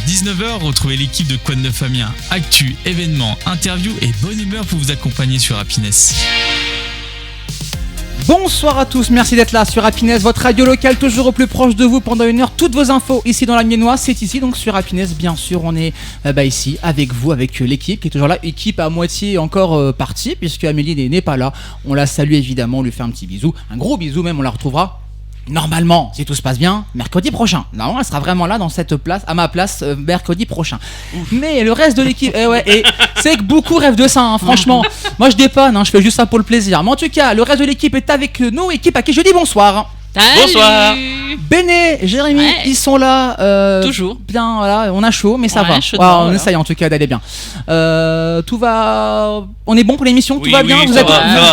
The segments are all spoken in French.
19h, retrouvez l'équipe de Quoi de Neuf Amiens. Actu, événements, interviews et bonne humeur pour vous accompagner sur Happiness. Bonsoir à tous, merci d'être là sur Happiness, votre radio locale toujours au plus proche de vous pendant une heure. Toutes vos infos ici dans la Miennoise, c'est ici donc sur Happiness, bien sûr. On est ici avec vous, avec l'équipe qui est toujours là, équipe à moitié encore partie puisque Amélie n'est pas là. On la salue évidemment, on lui fait un petit bisou, un gros bisou même, on la retrouvera. Normalement, si tout se passe bien, mercredi prochain. Normalement, elle sera vraiment là dans cette place, à ma place, mercredi prochain. Ouf. Mais le reste de l'équipe, et c'est que beaucoup rêvent de ça, franchement. Moi, je dépanne, je fais juste ça pour le plaisir. Mais en tout cas, le reste de l'équipe est avec nous, équipe à qui je dis bonsoir. Salut. Bonsoir. Béné, Jérémy, ils sont là. Toujours. Bien, voilà, on a chaud, mais ça va. On essaye en tout cas d'aller bien. Tout va. On est bon pour l'émission, tout va bien.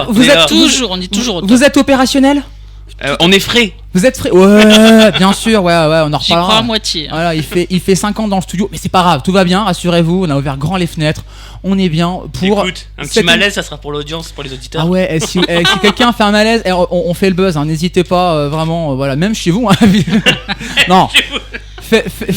Vous êtes toujours, on est toujours. Vous êtes opérationnel? On est frais. Vous êtes frais? Ouais, bien sûr, ouais, on en reparlera. J'y crois à moitié. Voilà, il fait 5 ans dans le studio, mais c'est pas grave, tout va bien, rassurez-vous, on a ouvert grand les fenêtres, on est bien pour... Écoute, un petit malaise, ça sera pour l'audience, pour les auditeurs. Ah ouais, si quelqu'un fait un malaise, on fait le buzz, n'hésitez pas, vraiment, voilà, même chez vous. Non.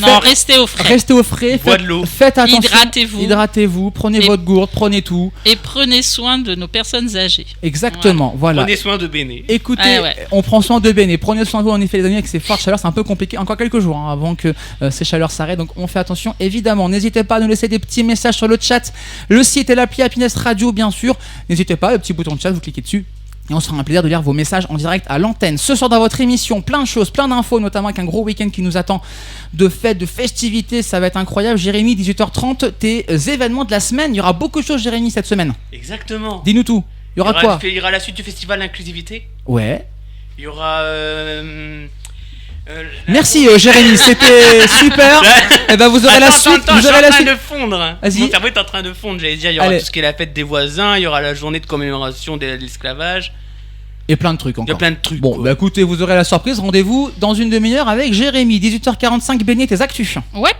Non, restez au frais. Restez au frais. Bois de l'eau. Faites attention. Hydratez-vous. Prenez votre gourde, prenez tout. Et prenez soin de nos personnes âgées. Exactement, voilà. Prenez soin de Béné. Écoutez, on prend soin de Béné. Prenez soin de vous, en effet, les amis, avec ces fortes chaleurs, c'est un peu compliqué. Encore quelques jours avant que ces chaleurs s'arrêtent. Donc, on fait attention, évidemment. N'hésitez pas à nous laisser des petits messages sur le chat. Le site et l'appli Happiness Radio, bien sûr. N'hésitez pas, le petit bouton de chat, vous cliquez dessus. Et on sera un plaisir de lire vos messages en direct à l'antenne. Ce soir dans votre émission, plein de choses, plein d'infos, notamment avec un gros week-end qui nous attend de fêtes, de festivités, ça va être incroyable. Jérémy, 18h30, tes événements de la semaine. Il y aura beaucoup de choses, Jérémy, cette semaine. Exactement. Dis-nous tout. Il y aura quoi? Il y aura la suite du festival Inclusivité. Ouais. Il y aura... Merci Jérémy, c'était super. Et ben vous aurez la suite. Vous aurez la suite. De fondre. Vas-y. Mon cerveau est en train de fondre. J'allais dire, il y aura tout ce qui est la fête des voisins, il y aura la journée de commémoration de l'esclavage. Et plein de trucs encore. Il y a plein de trucs. Bon, bah écoutez, vous aurez la surprise. Rendez-vous dans une demi-heure avec Jérémy. 18h45, Béné, tes actus. Ouais.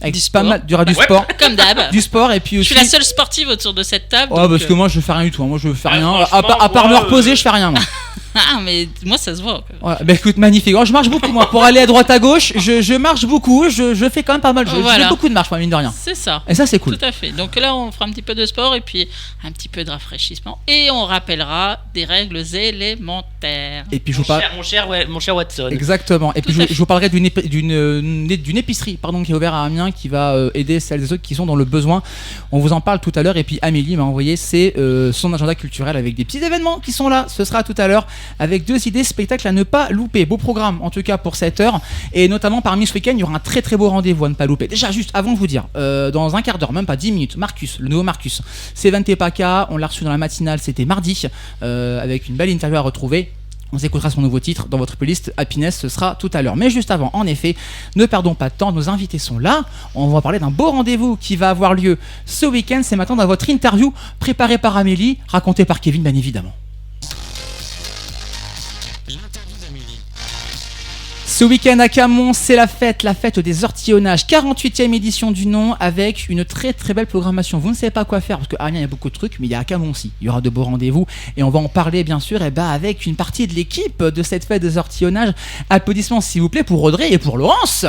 Avec pas mal, il y aura du sport. Comme d'hab. Du sport et puis aussi. Je suis la seule sportive autour de cette table. Oh, parce que moi je fais rien du tout. Moi je fais rien. À part me reposer, je fais rien. Moi. Ah, mais moi ça se voit. Ouais, bah écoute, magnifique. Oh, je marche beaucoup, moi. Pour aller à droite à gauche, je marche beaucoup. Je fais quand même pas mal. Je fais beaucoup de marche, moi, mine de rien. C'est ça. Et ça, c'est cool. Tout à fait. Donc là, on fera un petit peu de sport et puis un petit peu de rafraîchissement. Et on rappellera des règles élémentaires. Et puis je vous parle. Mon cher Watson. Exactement. Et puis je vous parlerai d'une épicerie qui est ouverte à Amiens qui va aider celles et autres qui sont dans le besoin. On vous en parle tout à l'heure. Et puis Amélie m'a envoyé son agenda culturel avec des petits événements qui sont là. Ce sera tout à l'heure avec 2 idées spectacles à ne pas louper. Beau programme en tout cas pour cette heure. Et notamment parmi ce week-end, il y aura un très très beau rendez-vous à ne pas louper. Déjà, juste avant de vous dire, dans un quart d'heure, même pas 10 minutes, Marcus, le nouveau Marcus, c'est Vente Paca. On l'a reçu dans la matinale, c'était mardi, avec une belle interview à retrouver. On s'écoutera son nouveau titre dans votre playlist Happiness, ce sera tout à l'heure. Mais juste avant, en effet, ne perdons pas de temps, nos invités sont là. On va parler d'un beau rendez-vous qui va avoir lieu ce week-end. C'est maintenant dans votre interview préparée par Amélie, racontée par Kevin, bien évidemment. Ce week-end à Camon, c'est la fête des ortillonnages, 48e édition du nom, avec une très très belle programmation. Vous ne savez pas quoi faire, parce qu'à Amiens il y a beaucoup de trucs, mais il y a à Camon aussi. Il y aura de beaux rendez-vous, et on va en parler bien sûr avec une partie de l'équipe de cette fête des ortillonnages. Applaudissements s'il vous plaît pour Audrey et pour Laurence.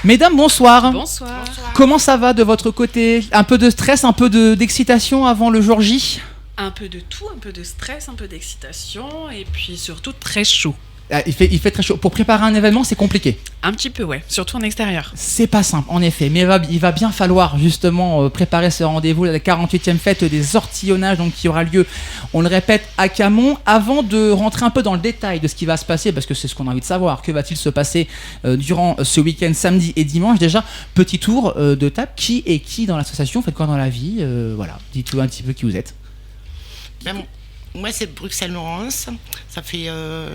Mesdames, bonsoir. Bonsoir. Comment ça va de votre côté? Un peu de stress, un peu d'excitation avant le jour J? Un peu de tout, un peu de stress, un peu d'excitation et puis surtout très chaud. Il fait très chaud. Pour préparer un événement, c'est compliqué. Un petit peu, ouais, surtout en extérieur. C'est pas simple, en effet, mais il va bien falloir justement préparer ce rendez-vous, la 48e fête des ortillonnages, donc qui aura lieu, on le répète, à Camon. Avant de rentrer un peu dans le détail de ce qui va se passer, parce que c'est ce qu'on a envie de savoir, que va-t-il se passer durant ce week-end, samedi et dimanche, déjà, petit tour de table, qui est qui dans l'association, faites quoi dans la vie, voilà, dites-nous un petit peu qui vous êtes. Moi, c'est Bruxelles Laurence. Ça fait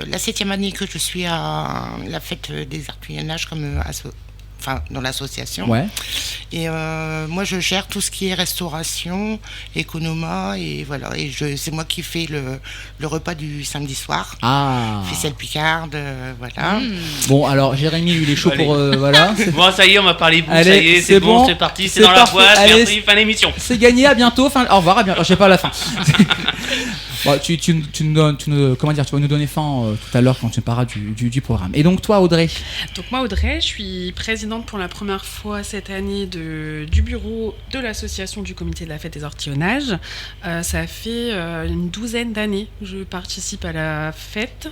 la 7e année que je suis à la fête des ortillonnages comme asso. dans l'association. Ouais. Et moi, je gère tout ce qui est restauration, économa, et voilà. Et c'est moi qui fais le repas du samedi soir. Ah. Ficelle picarde, voilà. Bon, alors Jérémy, lui, il est chaud Allez. pour voilà. Bon, ça y est, on va parler bouffe, Allez, ça y est, c'est c'est bon, bon, c'est parti, c'est c'est dans la parfait. boîte, Allez, merci, fin d'émission. C'est gagné, à bientôt. Au revoir, à bientôt. Je sais pas à la fin. Bon, tu vas nous donner fin tout à l'heure quand tu parleras du programme. Et donc toi, Audrey. Donc moi, Audrey, je suis présidente pour la première fois cette année du bureau de l'association du comité de la fête des ortillonnages. Ça fait une 12aine d'années que je participe à la fête.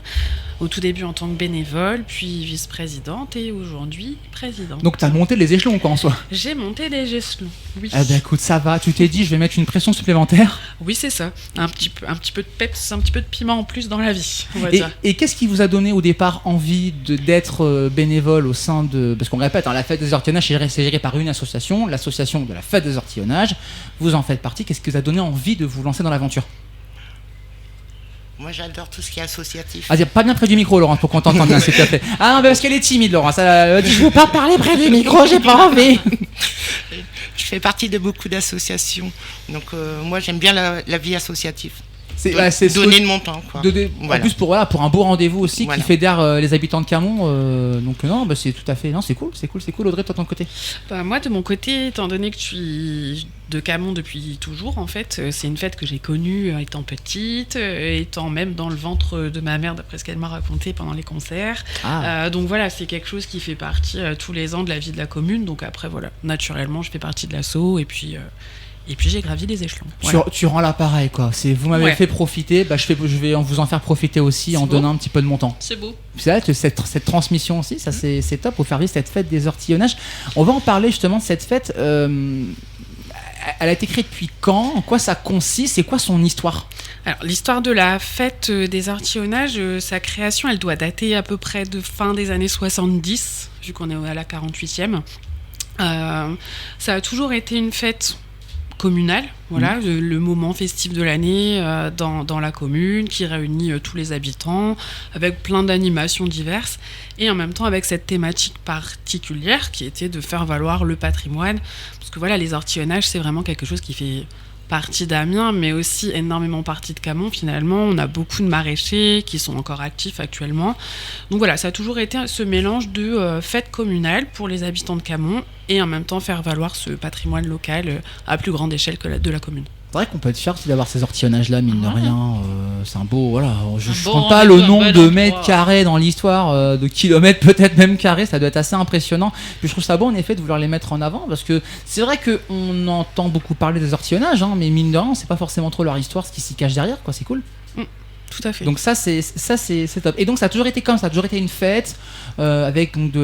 Au tout début en tant que bénévole, puis vice-présidente et aujourd'hui présidente. Donc t'as monté les échelons quoi en soi. J'ai monté les échelons, oui. Eh ben écoute, ça va. Tu t'es dit, je vais mettre une pression supplémentaire. Oui, c'est ça. Un petit peu de peps, un petit peu de piment en plus dans la vie, on va dire. Et qu'est-ce qui vous a donné au départ envie d'être bénévole au sein de... Parce qu'on répète, la fête des ortillonnages, c'est géré par une association, l'association de la fête des ortillonnages. Vous en faites partie. Qu'est-ce qui vous a donné envie de vous lancer dans l'aventure ? Moi, j'adore tout ce qui est associatif. Ah, pas bien près du micro, Laurent, pour qu'on t'entende bien, s'il te plaît. Ah non, parce qu'elle est timide, Laurent. Je veux pas parler près du micro, j'ai pas envie. Je fais partie de beaucoup d'associations. Donc, moi, j'aime bien la vie associative. C'est donner de mon temps, quoi. En plus, pour un beau rendez-vous aussi Voilà. qui fédère les habitants de Camon. Donc, non, c'est tout à fait. Non, c'est cool. Audrey, toi, de ton côté. Moi, de mon côté, étant donné que je suis de Camon depuis toujours, en fait, c'est une fête que j'ai connue étant petite, étant même dans le ventre de ma mère, d'après ce qu'elle m'a raconté pendant les concerts. Donc voilà, c'est quelque chose qui fait partie tous les ans de la vie de la commune. Donc après, voilà, naturellement, je fais partie de l'asso et puis j'ai gravi les échelons. Voilà. Tu rends l'appareil, quoi. Vous m'avez fait profiter, je vais vous en faire profiter aussi C'est en beau. donnant un petit peu de mon temps. C'est beau. C'est vrai que cette transmission aussi, ça c'est top pour faire vivre cette fête des ortillonnages. On va en parler justement de cette fête. Elle a été créée depuis quand ? En quoi ça consiste ? C'est quoi son histoire ? Alors, l'histoire de la fête des ortillonnages, sa création, elle doit dater à peu près de fin des années 70, vu qu'on est à la 48e. Ça a toujours été une fête communale, voilà, le moment festif de l'année dans la commune qui réunit tous les habitants avec plein d'animations diverses et en même temps avec cette thématique particulière qui était de faire valoir le patrimoine parce que voilà, les ortillonnages c'est vraiment quelque chose qui fait partie d'Amiens mais aussi énormément partie de Camon finalement. On a beaucoup de maraîchers qui sont encore actifs actuellement, donc voilà, ça a toujours été ce mélange de fête communale pour les habitants de Camon et en même temps faire valoir ce patrimoine local à plus grande échelle que de la commune. C'est vrai qu'on peut être fier aussi d'avoir ces ortillonnages là, mine de rien. C'est un beau, voilà. Je beau compte pas le rendez-vous, un nombre bel de endroit. mètres carrés dans l'histoire, de kilomètres peut-être même carrés, ça doit être assez impressionnant. Puis je trouve ça beau en effet de vouloir les mettre en avant parce que c'est vrai qu'on entend beaucoup parler des ortillonnages, mais mine de rien, c'est pas forcément trop leur histoire, ce qui s'y cache derrière, quoi. C'est cool. Tout à fait. Donc ça c'est top. Et donc ça a toujours été comme ça, a toujours été une fête avec donc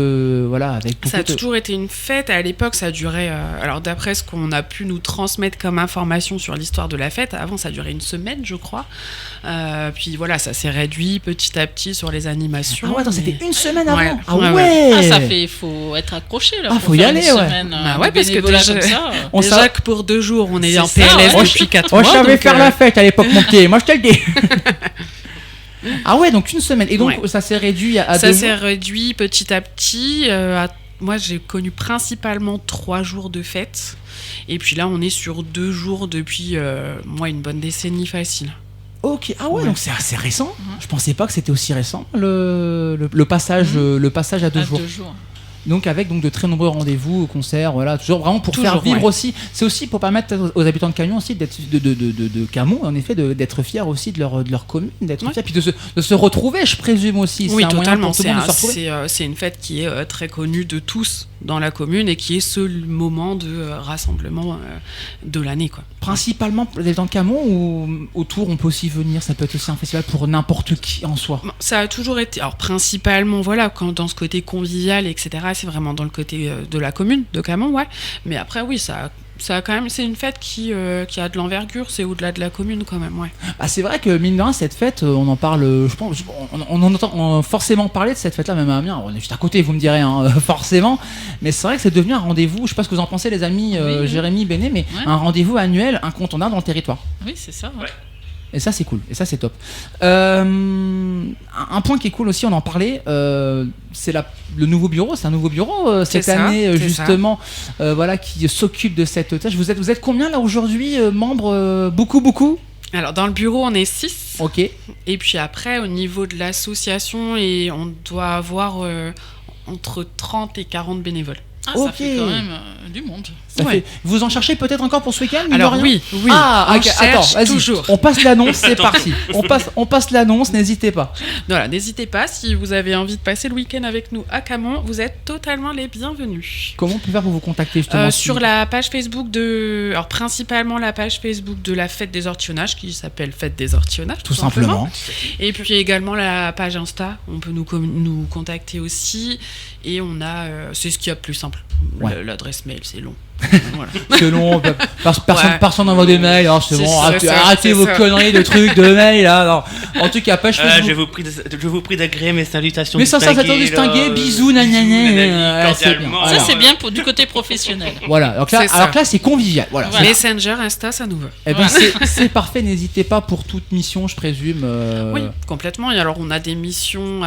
avec ça a toujours été une fête. À l'époque, ça durait. Alors d'après ce qu'on a pu nous transmettre comme information sur l'histoire de la fête, avant ça durait une semaine, je crois. Puis voilà, ça s'est réduit petit à petit sur les animations. Ah ouais, attends, c'était une semaine avant. Ouais. Ah Ouais, ouais. Faut être accroché là. Ah, pour faut y faire aller, une ouais. semaine, Bah ouais, parce que bénévolat déjà- comme ça. Déjà que pour 2 jours, on est C'est en ça, PLS ouais. depuis 4 On mois. savait donc, faire la fête à l'époque, mon petit. Moi je te le dis. Ah ouais, donc une semaine. Et donc Ouais. ça s'est réduit à ça 2 s'est jours. réduit petit à petit. Moi, j'ai connu principalement 3 jours de fête. Et puis là, on est sur 2 jours depuis une bonne décennie facile. Ok, ah ouais, Ouais. donc c'est assez récent. Je pensais pas que c'était aussi récent le passage à 2 À jours. 2 jours. Donc avec de très nombreux rendez-vous, concerts, voilà, toujours vraiment pour Toujours, faire vivre ouais. aussi. C'est aussi pour permettre aux habitants de Camon aussi d'être de Camon en effet d'être fiers aussi de leur commune, d'être Ouais. fiers puis de se retrouver, je présume aussi. Oui, c'est un moyen totalement. pour tout le monde de se retrouver. C'est une fête qui est très connue de tous dans la commune et qui est ce moment de rassemblement de l'année, quoi. Principalement pour les habitants de Camon ou autour on peut aussi venir, ça peut être aussi un festival pour n'importe qui en soi. Bon, ça a toujours été, alors principalement, voilà, quand dans ce côté convivial, etc., c'est vraiment dans le côté de la commune, de Camon, ouais. Mais après, oui, ça a quand même, c'est une fête qui a de l'envergure, c'est au-delà de la commune quand même, ouais. Ah, c'est vrai que mine de rien cette fête, on en parle, je pense, on en entend forcément parler de cette fête-là, même à Amiens. On est juste à côté, vous me direz, forcément. Mais c'est vrai que c'est devenu un rendez-vous. Je sais pas ce que vous en pensez, les amis, Oui. Jérémy, Béné, mais Ouais. un rendez-vous annuel incontournable dans le territoire. Oui, c'est ça. Ouais. Et ça c'est cool, et ça c'est top. Un point qui est cool aussi, on en parlait, c'est le nouveau bureau. C'est un nouveau bureau cette année justement, voilà, qui s'occupe de cette tâche. Vous êtes combien là aujourd'hui, membres? Beaucoup. Alors dans le bureau on est 6. Ok. Et puis après au niveau de l'association, on doit avoir entre 30 et 40 bénévoles. Ah, ça fait quand même du monde. Vous en cherchez peut-être encore pour ce week-end? Alors oui. Ah, ok, attends, vas-y. Toujours. On passe l'annonce, c'est parti. On passe l'annonce, n'hésitez pas. Voilà, n'hésitez pas, si vous avez envie de passer le week-end avec nous à Camon, vous êtes totalement les bienvenus. Comment on peut faire pour vous contacter justement sur la page Facebook alors principalement la page Facebook de la Fête des Ortillonnages, qui s'appelle Fête des Ortillonnages, tout simplement. Et puis également la page Insta, on peut nous contacter aussi. Et on a, c'est ce qu'il y a de plus simple. Ouais. L'adresse mail, c'est long. Voilà. C'est long, personne n'envoie des mails, alors c'est bon, arrêtez vos ça. conneries de trucs de mails. Alors, en tout cas, page Facebook. Je vous prie d'agréer mes salutations. Mais ça distinguer, bisous, nanana. Ça, c'est bien du côté professionnel. Voilà, alors que là, c'est convivial. Voilà. Messenger, Insta, ça nous va. Eh ben, c'est parfait, n'hésitez pas pour toute mission, je présume. Oui, complètement. Et alors, on a des missions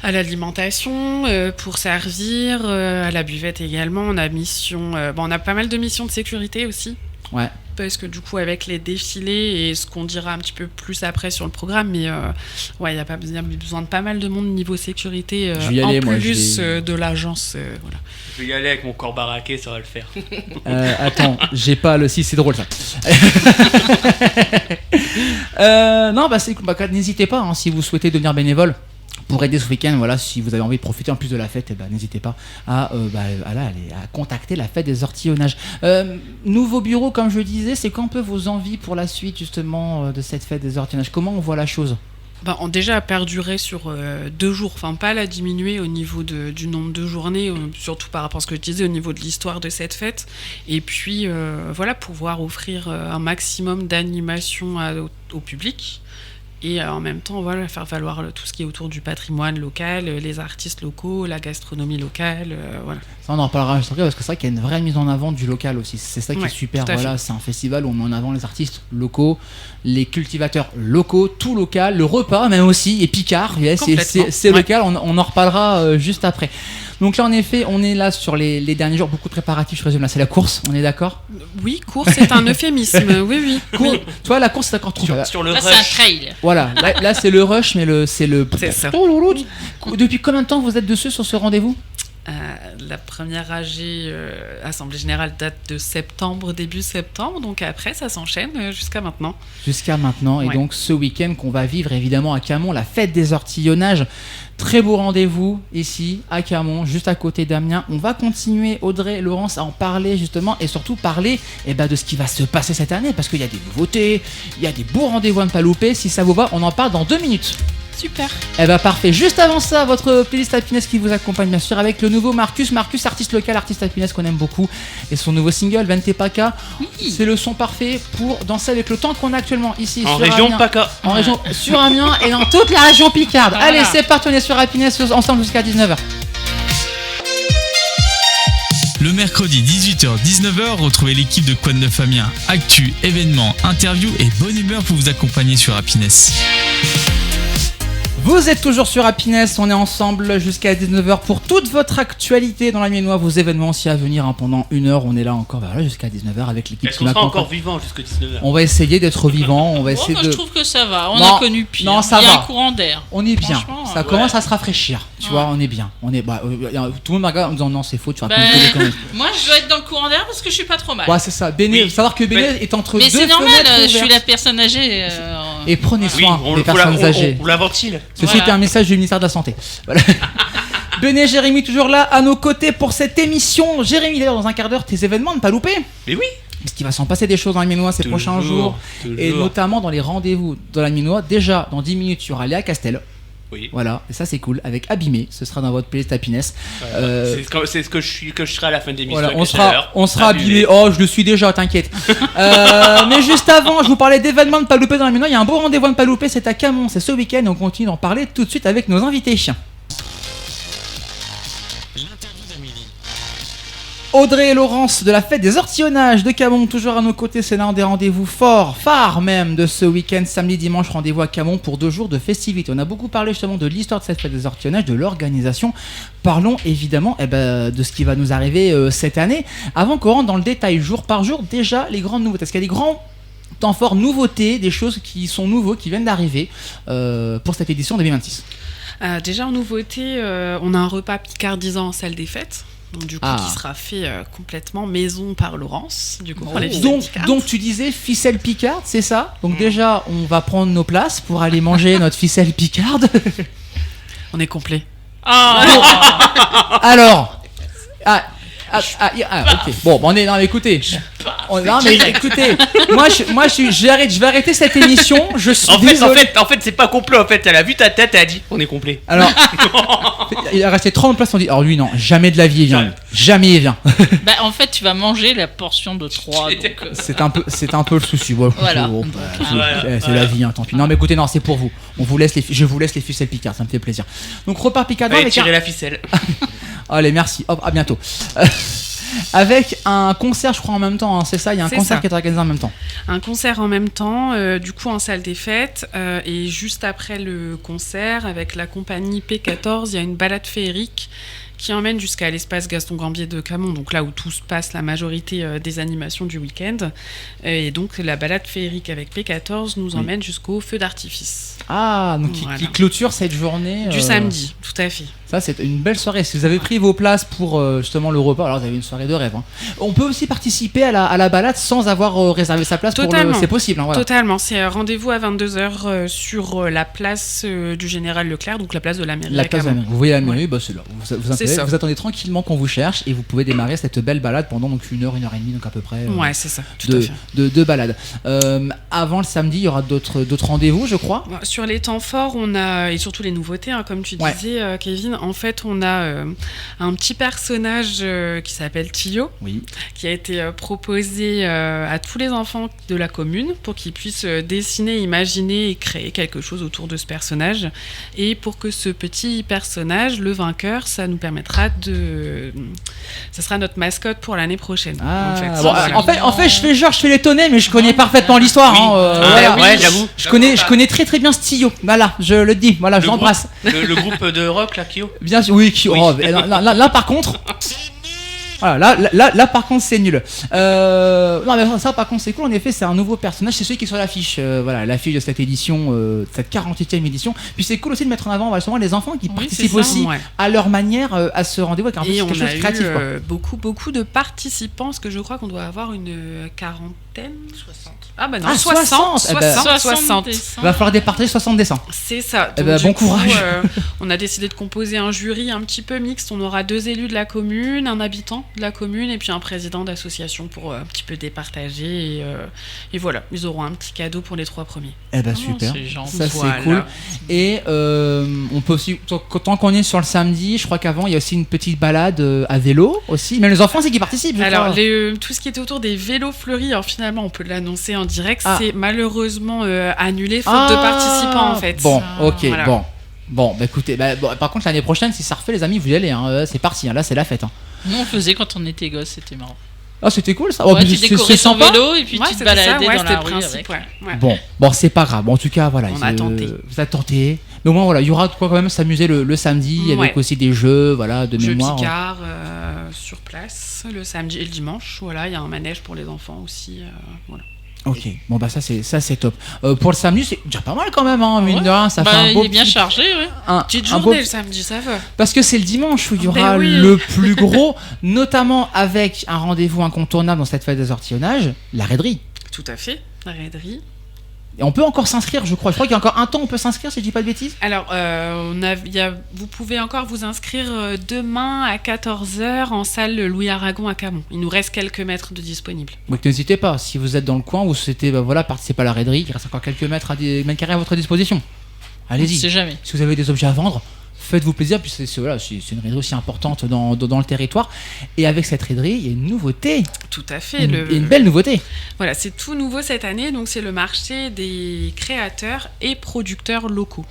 à l'alimentation, pour servir, à la buvette également. On a pas mal de missions de sécurité aussi. Ouais. Parce que du coup, avec les défilés et ce qu'on dira un petit peu plus après sur le programme, mais il y a besoin de pas mal de monde niveau sécurité, de l'agence. Voilà. Je vais y aller avec mon corps baraqué, ça va le faire. Attends, j'ai pas le... Si, c'est drôle ça. Non, n'hésitez pas, hein, si vous souhaitez devenir bénévole pour aider ce week-end, voilà, si vous avez envie de profiter en plus de la fête, n'hésitez pas à contacter la Fête des Ortillonnages. Nouveau bureau, comme je disais, c'est quoi un peu vos envies pour la suite justement de cette Fête des Ortillonnages? Comment on voit la chose? On déjà perdurer sur 2 jours, enfin pas la diminuer au niveau du nombre de journées, surtout par rapport à ce que je disais au niveau de l'histoire de cette fête, et puis pouvoir offrir un maximum d'animation au public. Et en même temps, faire valoir tout ce qui est autour du patrimoine local, les artistes locaux, la gastronomie locale, voilà. Ça, on en reparlera juste après, parce que c'est vrai qu'il y a une vraie mise en avant du local aussi. C'est ça qui est super. Voilà, c'est un festival où on met en avant les artistes locaux, les cultivateurs locaux, tout local, le repas même aussi, et Picard, c'est local. On en reparlera juste après. Donc là, en effet, on est là sur les derniers jours, beaucoup de préparatifs, je présume. Là, c'est la course, on est d'accord? Oui, course, c'est un euphémisme, oui. Toi, la course, c'est d'accord. Sur le là, rush. c'est un trail. Voilà, là c'est le rush, mais c'est ça. Depuis combien de temps vous êtes dessus sur ce rendez-vous? La première AG, Assemblée Générale, date de début septembre, donc après ça s'enchaîne jusqu'à maintenant. Et donc ce week-end qu'on va vivre évidemment à Camon, la Fête des Ortillonnages. Très beau rendez-vous ici à Camon, juste à côté d'Amiens. On va continuer, Audrey, Laurence, à en parler justement, et surtout parler de ce qui va se passer cette année, parce qu'il y a des nouveautés, il y a des beaux rendez-vous à ne pas louper. Si ça vous va, on en parle dans 2 minutes. Super. Parfait. Juste avant ça, votre playlist Happiness qui vous accompagne bien sûr avec le nouveau Marcus, artiste local, artiste Happiness qu'on aime beaucoup, et son nouveau single Vente Paca. Oui. C'est le son parfait pour danser avec le temps qu'on a actuellement ici en sur région Amiens, Paca. en région sur Amiens et dans toute la région Picarde. Voilà. Allez, c'est parti, on est sur Happiness ensemble jusqu'à 19h. Le mercredi 18h-19h, retrouvez l'équipe de Quoi de Neuf Amiens. Actu, événements, interviews et bonne humeur pour vous accompagner sur Happiness. Vous êtes toujours sur Happiness, on est ensemble jusqu'à 19h pour toute votre actualité dans la Amiénois, vos événements aussi à venir pendant 1 heure. On est là encore jusqu'à 19h avec l'équipe qui m'accompagne. Est-ce qu'on sera encore vivant jusqu'à 19h? On va essayer d'être vivant, on va essayer moi, je trouve que ça va, on a connu pire. Non, ça il y a va. Un courant d'air. On est bien, ça commence à se rafraîchir, tu vois, on est bien. Tout le monde me regarde en disant non, c'est faux, tu racontes que des conneries. Moi, je dois être dans le courant d'air parce que je suis pas trop mal. Ouais, c'est ça. Faut savoir que Béné est entre deux fenêtres. Mais c'est normal, je suis la personne âgée. Et prenez soin des personnes âgées. On la ventile. Ceci est un message du ministère de la Santé. Voilà. Béné, Jérémy toujours là à nos côtés pour cette émission. Jérémy, d'ailleurs, dans un quart d'heure, tes événements, ne pas louper. Mais oui. Parce qu'il va s'en passer des choses dans l'Amiénois ces prochains jours. Et notamment dans les rendez-vous dans l'Amiénois. Déjà, dans 10 minutes, il y aura Léa Castel. Oui. Voilà, et ça c'est cool. Avec Abîmé, ce sera dans votre playlist Happiness. C'est ce que je serai à la fin de l'émission. Voilà, on sera Abîmé. Oh, je le suis déjà, t'inquiète. Mais juste avant, je vous parlais d'événements de ne pas louper dans la Ménois. Il y a un beau rendez-vous à ne pas louper, c'est à Camon, c'est ce week-end. On continue d'en parler tout de suite avec nos invités. Audrey et Laurence de la fête des Ortillonnages de Camon, toujours à nos côtés. C'est l'un des rendez-vous phares même de ce week-end. Samedi, dimanche, rendez-vous à Camon pour 2 jours de festivités. On a beaucoup parlé justement de l'histoire de cette fête des Ortillonnages, de l'organisation. Parlons évidemment de ce qui va nous arriver cette année. Avant qu'on rentre dans le détail jour par jour, déjà les grandes nouveautés. Est-ce qu'il y a des grands temps forts, nouveautés, des choses qui sont nouveaux, qui viennent d'arriver pour cette édition 2026? Déjà en nouveauté, on a un repas picardisant en salle des fêtes. Donc, du coup, qui sera fait complètement maison par Laurence. Du coup, pour les donc tu disais ficelle picarde, c'est ça? Donc déjà, on va prendre nos places pour aller manger notre ficelle picarde. On est complet. Alors, ok. Bon, on est. Non, mais écoutez. Non, mais écoutez. Moi, je vais arrêter cette émission. Je suis désolé. En fait, c'est pas complet. En fait, elle a vu ta tête, elle a dit, on est complet. Alors, il a resté 30 places. On dit, alors lui, non, jamais de la vie, il vient. Jamais il vient. Bah, en fait, tu vas manger la portion de 3. Donc, c'est un peu le souci. Ouais, voilà. C'est la vie, hein, tant pis. Non, mais écoutez, non, c'est pour vous. Je vous laisse les ficelles picardes, ça me fait plaisir. Donc, repas picard. Allez, tirer la ficelle. Allez, merci. Hop, à bientôt. Avec un concert, je crois, en même temps, hein, c'est ça? Il y a un concert qui est organisé en même temps. Un concert en même temps, du coup en salle des fêtes, et juste après le concert, avec la compagnie P14, il y a une balade féerique qui emmène jusqu'à l'espace Gaston Gambier de Camon, donc là où tout se passe, la majorité des animations du week-end. Et donc la balade féerique avec P14 nous emmène jusqu'au feu d'artifice. Ah, donc qui clôture cette journée du samedi, tout à fait. Ça, c'est une belle soirée. Si vous avez pris vos places pour justement le repas, alors vous avez une soirée de rêve. Hein. On peut aussi participer à la balade sans avoir réservé sa place. C'est possible. Hein, voilà. Totalement. C'est rendez-vous à 22h sur la place du Général Leclerc, donc la place de la mairie. La place de la mairie. Vous voyez la mairie, c'est là. Vous attendez tranquillement qu'on vous cherche et vous pouvez démarrer cette belle balade pendant donc 1 heure, 1 heure et demie, donc à peu près. Ouais, c'est ça. Tout à fait. De balade. Avant le samedi, il y aura d'autres rendez-vous, je crois. Sur les temps forts, on a, et surtout les nouveautés, hein, comme tu disais, Kevin. En fait, on a un petit personnage qui s'appelle Tio, qui a été proposé à tous les enfants de la commune pour qu'ils puissent dessiner, imaginer et créer quelque chose autour de ce personnage. Et pour que ce petit personnage, le vainqueur, ça nous permettra ça sera notre mascotte pour l'année prochaine. En fait, je fais l'étonné, mais je connais parfaitement l'histoire. J'avoue. Je connais très très bien ce Tio. Voilà, je le dis. Voilà, je l'embrasse. Le groupe de rock, là, Kyo. Bien sûr, oui. Oh, là, par contre. Voilà, là par contre c'est nul. Non mais ça par contre c'est cool. En effet, c'est un nouveau personnage. C'est celui qui est sur l'affiche. Voilà, l'affiche de cette édition, cette 48e édition. Puis c'est cool aussi de mettre en avant justement les enfants qui participent aussi à leur manière à ce rendez-vous. Et on a eu beaucoup de participants, parce que je crois qu'on doit avoir une quarantaine. 60. Ah bah non, 60. Il va falloir départager 60 dessins. C'est ça. Donc, bon courage. On a décidé de composer un jury un petit peu mixte. On aura 2 élus de la commune, un habitant de la commune et puis un président d'association pour un petit peu départager. Et voilà, ils auront un petit cadeau pour les 3 premiers. Super. Ça voilà. C'est cool. Et on peut aussi, tant qu'on est sur le samedi, je crois qu'avant il y a aussi une petite balade à vélo aussi. Même les enfants c'est qui participent. Alors tout ce qui était autour des vélos fleuris, alors finalement on peut l'annoncer en direct, c'est malheureusement annulé faute de participants en fait. Bon, ok, voilà. Bon, bah écoutez, par contre l'année prochaine si ça refait les amis vous y allez, hein, c'est parti, hein, là c'est la fête. Hein. Nous on faisait quand on était gosses, c'était marrant. Ah c'était cool ça. Tu décorais ton vélo et puis tu te baladais dans la rue avec. Bon c'est pas grave. En tout cas voilà. On a tenté. Vous avez tenté. Mais au moins voilà, il y aura de quoi quand même s'amuser le samedi avec aussi des jeux de mémoire. Jeux Picard sur place le samedi et le dimanche. Voilà, il y a un manège pour les enfants aussi. Voilà. Ok, bon bah ça c'est top. Pour le samedi c'est déjà pas mal quand même, hein, mine de rien, ça fait un beau. Il est bien chargé, petite journée le samedi, ça va. Parce que c'est le dimanche où il y aura le plus gros, notamment avec un rendez-vous incontournable dans cette fête des Ortillonnages, la raiderie. Tout à fait, la raiderie. Et on peut encore s'inscrire, je crois. Je crois qu'il y a encore un temps où on peut s'inscrire, si je dis pas de bêtises. Alors, vous pouvez encore vous inscrire demain à 14h en salle Louis Aragon à Camon. Il nous reste quelques mètres de disponibles. Donc n'hésitez pas, si vous êtes dans le coin ou souhaitez participer à la raiderie, il reste encore quelques mètres carrés à votre disposition. Allez-y. On sait jamais. Si vous avez des objets à vendre, faites-vous plaisir, puis c'est une raiderie aussi importante dans le territoire. Et avec cette raiderie, il y a une nouveauté. Tout à fait. Une belle nouveauté. Voilà, c'est tout nouveau cette année, donc c'est le marché des créateurs et producteurs locaux.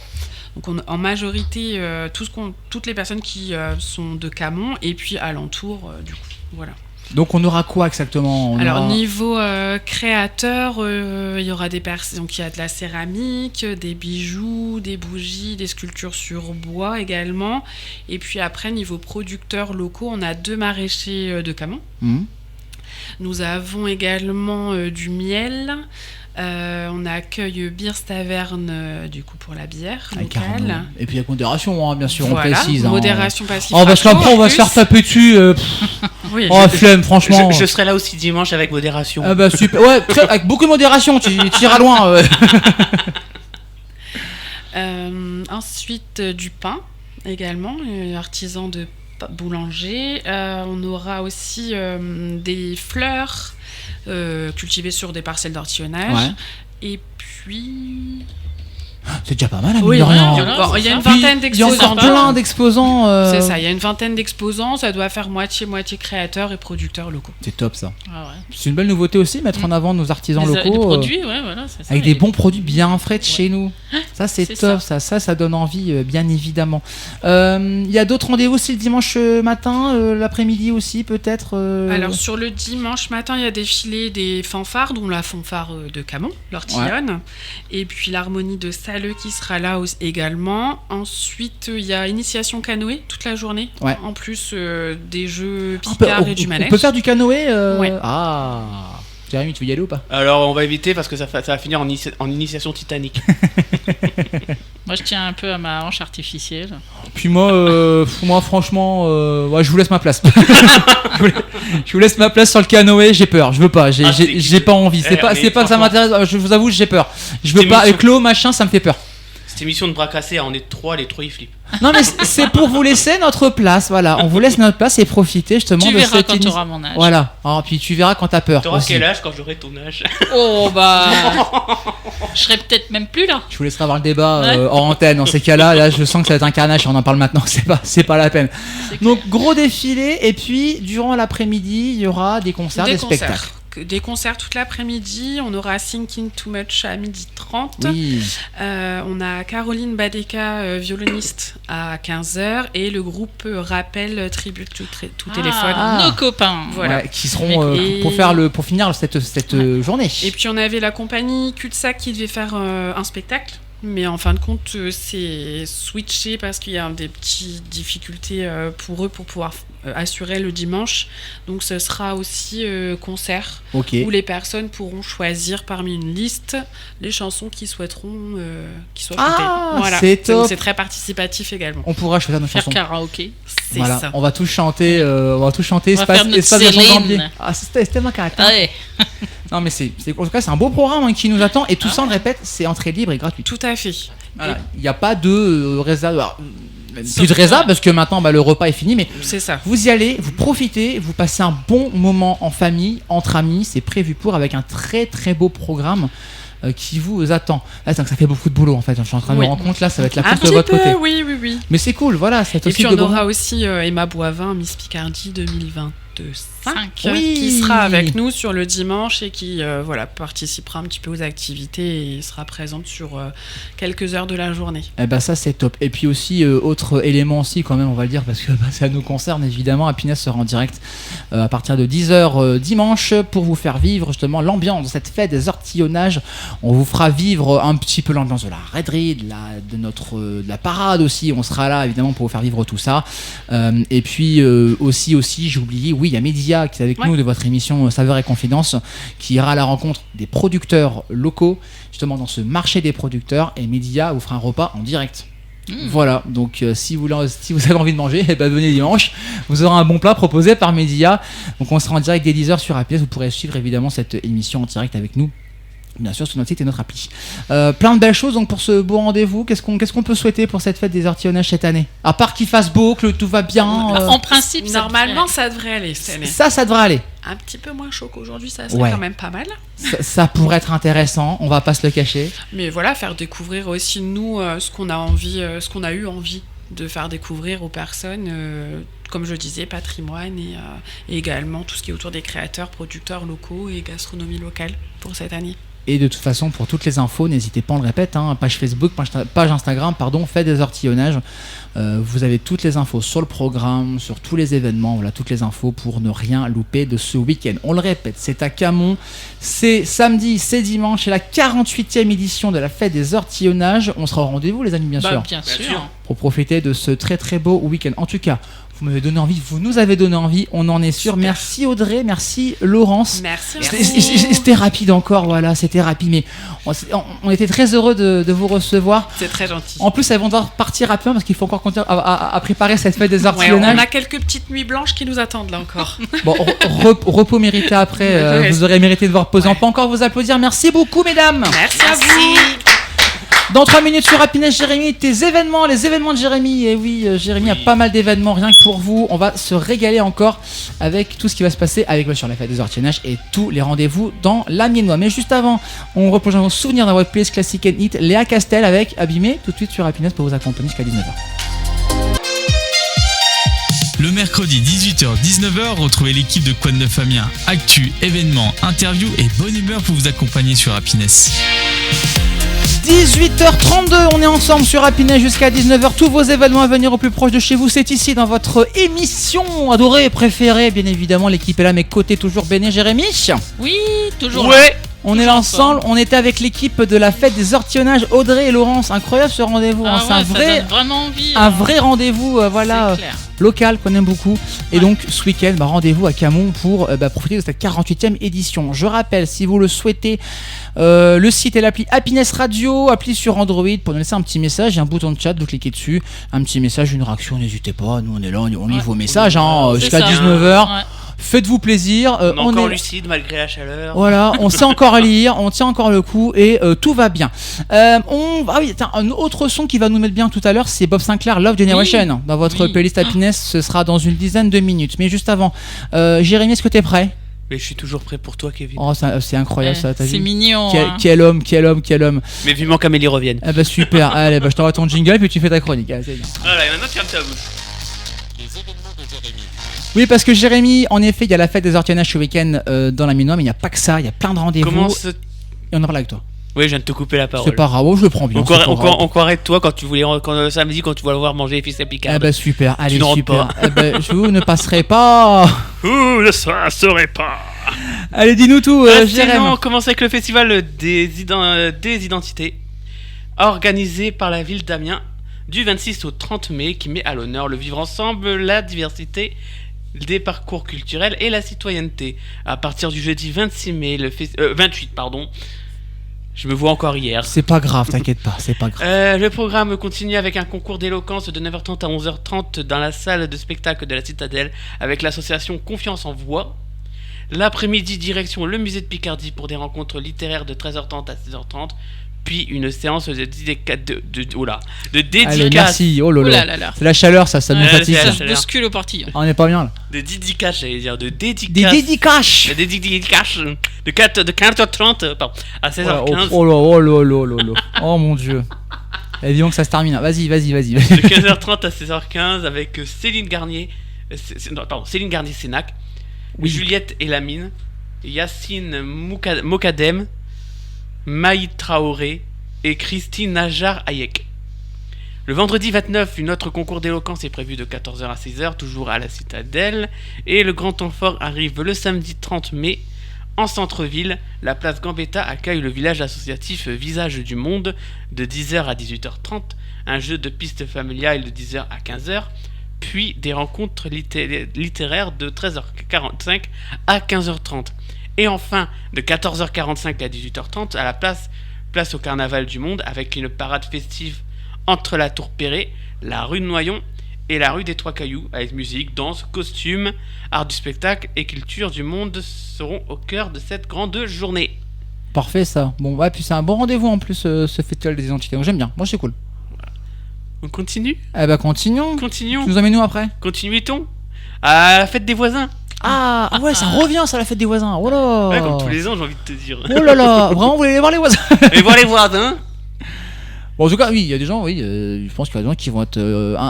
Donc en majorité, toutes les personnes qui sont de Camon et puis alentour, du coup. Voilà. Donc on aura quoi exactement? Alors niveau créateur, il y aura des personnes, donc il y a de la céramique, des bijoux, des bougies, des sculptures sur bois également. Et puis après niveau producteurs locaux, on a 2 maraîchers de Camon. Nous avons également du miel. On accueille Beers Taverne du coup pour la bière locale. Et puis avec modération, bien sûr, voilà, on précise. Modération passive. Parce qu'après on va se faire taper dessus. Oui, flemme, franchement. Je serai là aussi dimanche avec modération. Ah bah super. Ouais, avec beaucoup de modération, tu iras loin. Ensuite du pain également, artisan de boulanger. On aura aussi des fleurs cultivées sur des parcelles d'ortillonnage. Ouais. Et puis... C'est déjà pas mal, Oui, il y a une vingtaine Il y a encore d'exposants. plein d'exposants. C'est ça, il y a une vingtaine d'exposants. Ça doit faire moitié créateurs et producteurs locaux. C'est top ça. Ah ouais. C'est une belle nouveauté aussi, mettre en avant nos artisans Les locaux. produits, ouais, voilà, c'est ça. Avec des bons produits bien frais de chez nous. Ça, c'est C'est top, ça donne envie, bien évidemment. Il y a d'autres rendez-vous aussi le dimanche matin, l'après-midi aussi, peut-être Alors, sur le dimanche matin, il y a défilé des fanfares, dont la fanfare de Camon, l'Ortillonne, et puis l'harmonie de Saleux qui sera là également. Ensuite, il y a initiation canoë toute la journée, en plus des jeux Picard et du manège. On peut faire du canoë Ouais. Ah, Jérémy, tu veux y aller ou pas? Alors on va éviter parce que ça va finir en initiation Titanic. Moi, je tiens un peu à ma hanche artificielle. Puis moi franchement, je vous laisse ma place. Je vous laisse ma place sur le canoë, j'ai peur, je veux pas, j'ai pas envie. C'est pas que ça m'intéresse, je vous avoue, j'ai peur. Je veux pas, avec l'eau, machin, ça me fait peur. Cette émission de bras cassés, on est 3, les 3 ils flippent. Non mais c'est pour vous laisser notre place, voilà. On vous laisse notre place et profiter justement Tu de verras cette quand tu auras mon âge. Voilà. Alors, puis tu verras quand t'as peur. T'auras aussi. quel âge quand j'aurai ton âge? Oh bah, je serais peut-être même plus là. Je vous laisserai avoir le débat hors antenne. Dans ces cas-là, là, je sens que ça va être un carnage. On en parle maintenant. C'est pas la peine. Donc gros défilé et puis durant l'après-midi, il y aura des concerts, des spectacles. Des concerts toute l'après-midi. On aura Thinking Too Much à 12h30. Oui. On a Caroline Badeka, violoniste, à 15h. Et le groupe Rappel Tribute to Téléphone. Nos copains. Voilà. Ouais, qui seront pour finir cette journée. Et puis on avait la compagnie Cul-de-sac qui devait faire un spectacle. Mais en fin de compte, c'est switché parce qu'il y a des petites difficultés pour eux pour pouvoir assurer le dimanche. Donc ce sera aussi concert où les personnes pourront choisir parmi une liste les chansons qu'ils souhaiteront qui soient chantées. Voilà. C'est top. Donc c'est très participatif également. On pourra choisir nos Faire chansons. karaoké. C'est Voilà. ça. On va tous chanter. faire notre Espace de Céline. Jean-Gambier. Ah, c'était ma caractère. Ah ouais. Non mais en tout cas c'est un beau programme qui nous attend et tout ça on le répète, c'est entrée libre et gratuite. Tout à fait. Voilà. Il n'y a pas de réserve. Plus de réserve parce que maintenant le repas est fini, mais C'est ça. vous y allez, vous profitez, vous passez un bon moment en famille, entre amis, c'est prévu pour avec un très très beau programme qui vous attend. Là, ça fait beaucoup de boulot en fait, je suis en train de me rendre compte là, ça va être la course de votre côté. Oui. Mais c'est cool, voilà, c'est Et aussi puis de on bon. aura aussi Emma Boivin, Miss Picardie 2025, Oui. qui sera avec nous sur le dimanche et qui participera un petit peu aux activités et sera présente sur quelques heures de la journée. Eh ben ça c'est top. Et puis aussi autre élément aussi quand même on va le dire parce que ça nous concerne évidemment. Happiness sera en direct à partir de 10h dimanche pour vous faire vivre justement l'ambiance de cette fête des ortillonnages. On vous fera vivre un petit peu l'ambiance de la raiderie, de la parade aussi. On sera là évidemment pour vous faire vivre tout ça. Et puis aussi j'ai oublié, oui il y a Média qui est avec nous de votre émission Saveurs et Confidences qui ira à la rencontre des producteurs locaux justement dans ce marché des producteurs et Média vous fera un repas en direct. Voilà, donc si vous avez envie de manger, venez dimanche, vous aurez un bon plat proposé par Média. Donc on sera en direct dès 10h sur Happiness, vous pourrez suivre évidemment cette émission en direct avec nous. Bien sûr, sur notre site et notre appli. Plein de belles choses donc pour ce beau rendez-vous. Qu'est-ce qu'on peut souhaiter pour cette fête des ortillonnages cette année? À part qu'il fasse beau, que tout va bien. En principe, Normalement, ça devrait aller cette année. Ça devrait aller. Un petit peu moins chaud qu'aujourd'hui, ça serait quand même pas mal. Ça pourrait être intéressant, on va pas se le cacher. Mais voilà, faire découvrir aussi nous ce qu'on a eu envie de faire découvrir aux personnes. Comme je disais, patrimoine et également tout ce qui est autour des créateurs, producteurs locaux et gastronomie locale pour cette année. Et de toute façon, pour toutes les infos, n'hésitez pas, on le répète, page Facebook, page Instagram, Fête des Ortillonnages. Vous avez toutes les infos sur le programme, sur tous les événements, voilà, toutes les infos pour ne rien louper de ce week-end. On le répète, c'est à Camon, c'est samedi, c'est dimanche, c'est la 48e édition de la Fête des Ortillonnages. On sera au rendez-vous, les amis, bien sûr. Bien sûr. Pour profiter de ce très très beau week-end. En tout cas, vous m'avez donné envie, vous nous avez donné envie, on en est sûr. Super. Merci Audrey, merci Laurence. Merci. C'était rapide encore, voilà, c'était rapide, mais on était très heureux de vous recevoir. C'est très gentil. En plus, elles vont devoir partir rapidement parce qu'il faut encore continuer à préparer cette fête des Ouais, Ortillonnages. on a quelques petites nuits blanches qui nous attendent là encore. Bon, repos mérité après, Ouais. vous aurez mérité de vous reposer. Ouais. On peut encore vous applaudir. Merci beaucoup, mesdames. Merci à vous. Dans 3 minutes sur Happiness, Jérémy, les événements de Jérémy. Et oui, Jérémy a pas mal d'événements rien que pour vous. On va se régaler encore avec tout ce qui va se passer avec sur la fête des Ortillonnages et tous les rendez-vous dans la Miennois. Mais juste avant, on replonge dans vos souvenirs dans votre playlist classique and hit. Léa Castel avec Abîmé tout de suite sur Happiness pour vous accompagner jusqu'à 19h. Le mercredi 18h-19h, retrouvez l'équipe de Quoi de Neuf Amiens. Actu, événements, interviews et bonne humeur pour vous accompagner sur Happiness. 18h32, on est ensemble sur Happiness jusqu'à 19h. Tous vos événements à venir au plus proche de chez vous, c'est ici dans votre émission adorée et préférée. Bien évidemment, l'équipe est là à mes côtés, toujours Ben et Jérémy. Oui, toujours. Ouais. On est là ensemble, on était avec l'équipe de la fête des Ortillonnages, Audrey et Laurence. Incroyable ce rendez-vous, Ah c'est ouais, ça donne vraiment envie. un vrai rendez-vous voilà, C'est clair. local qu'on aime beaucoup. Et Ouais. donc ce week-end, rendez-vous à Camon pour profiter de cette 48e édition. Je rappelle, si vous le souhaitez, le site et l'appli Happiness Radio, appli sur Android, pour nous laisser un petit message, il y a un bouton de chat, vous cliquez dessus, un petit message, une réaction, n'hésitez pas, nous on est là, on lit Ouais. vos messages C'est jusqu'à ça. 19h. Ouais. Faites-vous plaisir, On est encore est lucide malgré la chaleur. voilà, on sait encore lire, on tient encore le coup et tout va bien. Ah oui, un autre son qui va nous mettre bien tout à l'heure, c'est Bob Sinclair, Love Generation. Dans votre Oui. playlist Happiness, ce sera dans une dizaine de minutes. Mais juste avant, Jérémy, est-ce que t'es prêt? Mais je suis toujours prêt pour toi, Kevin. Oh, c'est incroyable ça, t'as C'est vu? mignon. Quel homme. Mais vivement qu'Amélie revienne. Ah bah super, allez, je t'envoie ton jingle puis tu fais ta chronique. Ah, c'est bien. Voilà, et maintenant tu fermes ta bouche. Oui, parce que Jérémy, en effet, il y a la fête des Ortillonnages ce week-end dans la Minois, mais il n'y a pas que ça, il y a plein de rendez-vous. Comment se... Et on en parle avec toi. Oui, je viens de te couper la parole. C'est pas grave, je le prends bien. On c'est pas grave. croirait de toi quand tu voulais samedi quand tu vas le voir manger les fils à Picard. Ah bah super, allez ne rentres super. pas. Ah bah, vous ne passerez pas. Ouh, ça ne serait pas. Allez, dis-nous tout, Sinon, Jérémy. on commence avec le festival des identités, organisé par la ville d'Amiens du 26 au 30 mai, qui met à l'honneur le vivre ensemble, la diversité des parcours culturels et la citoyenneté. À partir du jeudi 26 mai, 28, pardon. Je me vois encore hier. C'est pas grave, t'inquiète pas, c'est pas grave. Le programme continue avec un concours d'éloquence de 9h30 à 11h30 dans la salle de spectacle de la Citadelle avec l'association Confiance en Voix. L'après-midi, direction le musée de Picardie pour des rencontres littéraires de 13h30 à 16h30. Puis une séance de dédicace. Allez, merci, oh Oh lolo. là. C'est la chaleur, ça nous Ouais, fatigue. c'est ça. la Ça se chaleur. bouscule au portillon. Ah, on est pas bien là. De dédicace, j'allais dire. De dédicace. Des dédicaces. De dédicace. De 15h30 pardon, à 16h15. Oh mon dieu. Et disons que ça se termine. Vas-y. De 15h30 à 16h15 avec Céline Garnier. Céline Garnier-Sénac. Oui. Juliette Elamine. Yacine Mokadem. Maï Traoré et Christine Najar Hayek. Le vendredi 29, une autre concours d'éloquence est prévu de 14h à 16h, toujours à la Citadelle. Et le grand temps fort arrive le samedi 30 mai. En centre-ville, la place Gambetta accueille le village associatif Visage du Monde de 10h à 18h30, un jeu de pistes familiales de 10h à 15h, puis des rencontres littéraires de 13h45 à 15h30. Et enfin, de 14h45 à 18h30, à la place au Carnaval du Monde, avec une parade festive entre la Tour Perret, la rue de Noyon et la rue des Trois Cailloux, avec musique, danse, costumes, art du spectacle et culture du monde seront au cœur de cette grande journée. Parfait ça. Bon, ouais, puis c'est un bon rendez-vous en plus, ce festival des identités. Donc, j'aime bien. Moi, c'est cool. On continue ? Eh bah, continuons. Tu Continuons. nous emmènes où après? Continuons à la fête des voisins. Ah ouais, ça revient ça, la fête des voisins. Oh là. Ouais, comme tous les ans, j'ai envie de te dire. Oh là là. Vraiment, vous voulez aller voir les voisins? Et voir les voisins. Bon, en tout cas, oui, il y a des gens, oui, je pense qu'il y a des gens qui vont être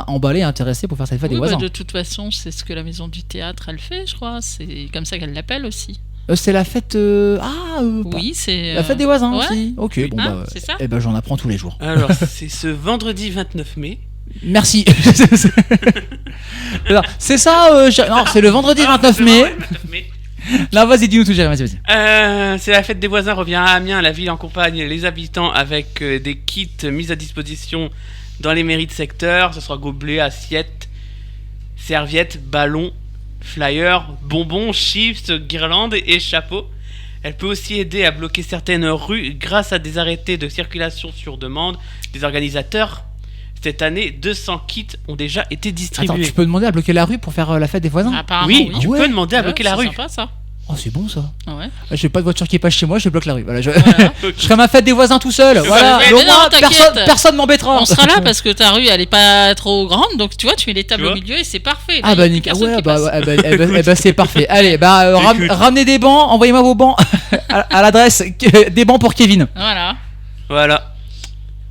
emballés, intéressés pour faire cette fête des Oui, voisins. de toute façon, c'est ce que la maison du théâtre elle fait, je crois. C'est comme ça qu'elle l'appelle aussi. C'est la fête. Oui, c'est. La fête des voisins ouais. aussi. Ok, bon Hein, bah. c'est ça. Eh ben j'en apprends tous les jours. Alors, c'est ce vendredi 29 mai. Merci. Non, c'est ça. Non, c'est le vendredi 29 mai. 29 mai. Là, vas-y, dis-nous tout, Jérémy. Vas-y. C'est la fête des voisins revient à Amiens. La ville accompagne les habitants avec des kits mis à disposition dans les mairies de secteur. Ce sera gobelets, assiettes, serviettes, ballons, flyers, bonbons, chips, guirlandes et chapeaux. Elle peut aussi aider à bloquer certaines rues grâce à des arrêtés de circulation sur demande des organisateurs. Cette année, 200 kits ont déjà été distribués. Attends, tu peux demander à bloquer la rue pour faire la fête des voisins? Apparemment, Oui, oui. tu ouais. peux demander à bloquer la C'est rue. sympa ça. Oh, c'est bon ça. Ouais. J'ai pas de voiture qui passe chez moi, je bloque la rue. Voilà, je Voilà. je ferai ma fête des voisins tout seul. Voilà. mais Et au non, moins, t'inquiète. personne m'embêtera. On sera là parce que ta rue elle est pas trop grande, donc tu vois, tu mets les tables Tu au vois milieu et c'est parfait. Ah Là, y a bah plus nickel. personne Ouais, qui bah, passe. bah, c'est parfait. Allez, bah Écoute. ramenez des bancs, envoyez-moi vos bancs à l'adresse des bancs pour Kevin. Voilà. Voilà.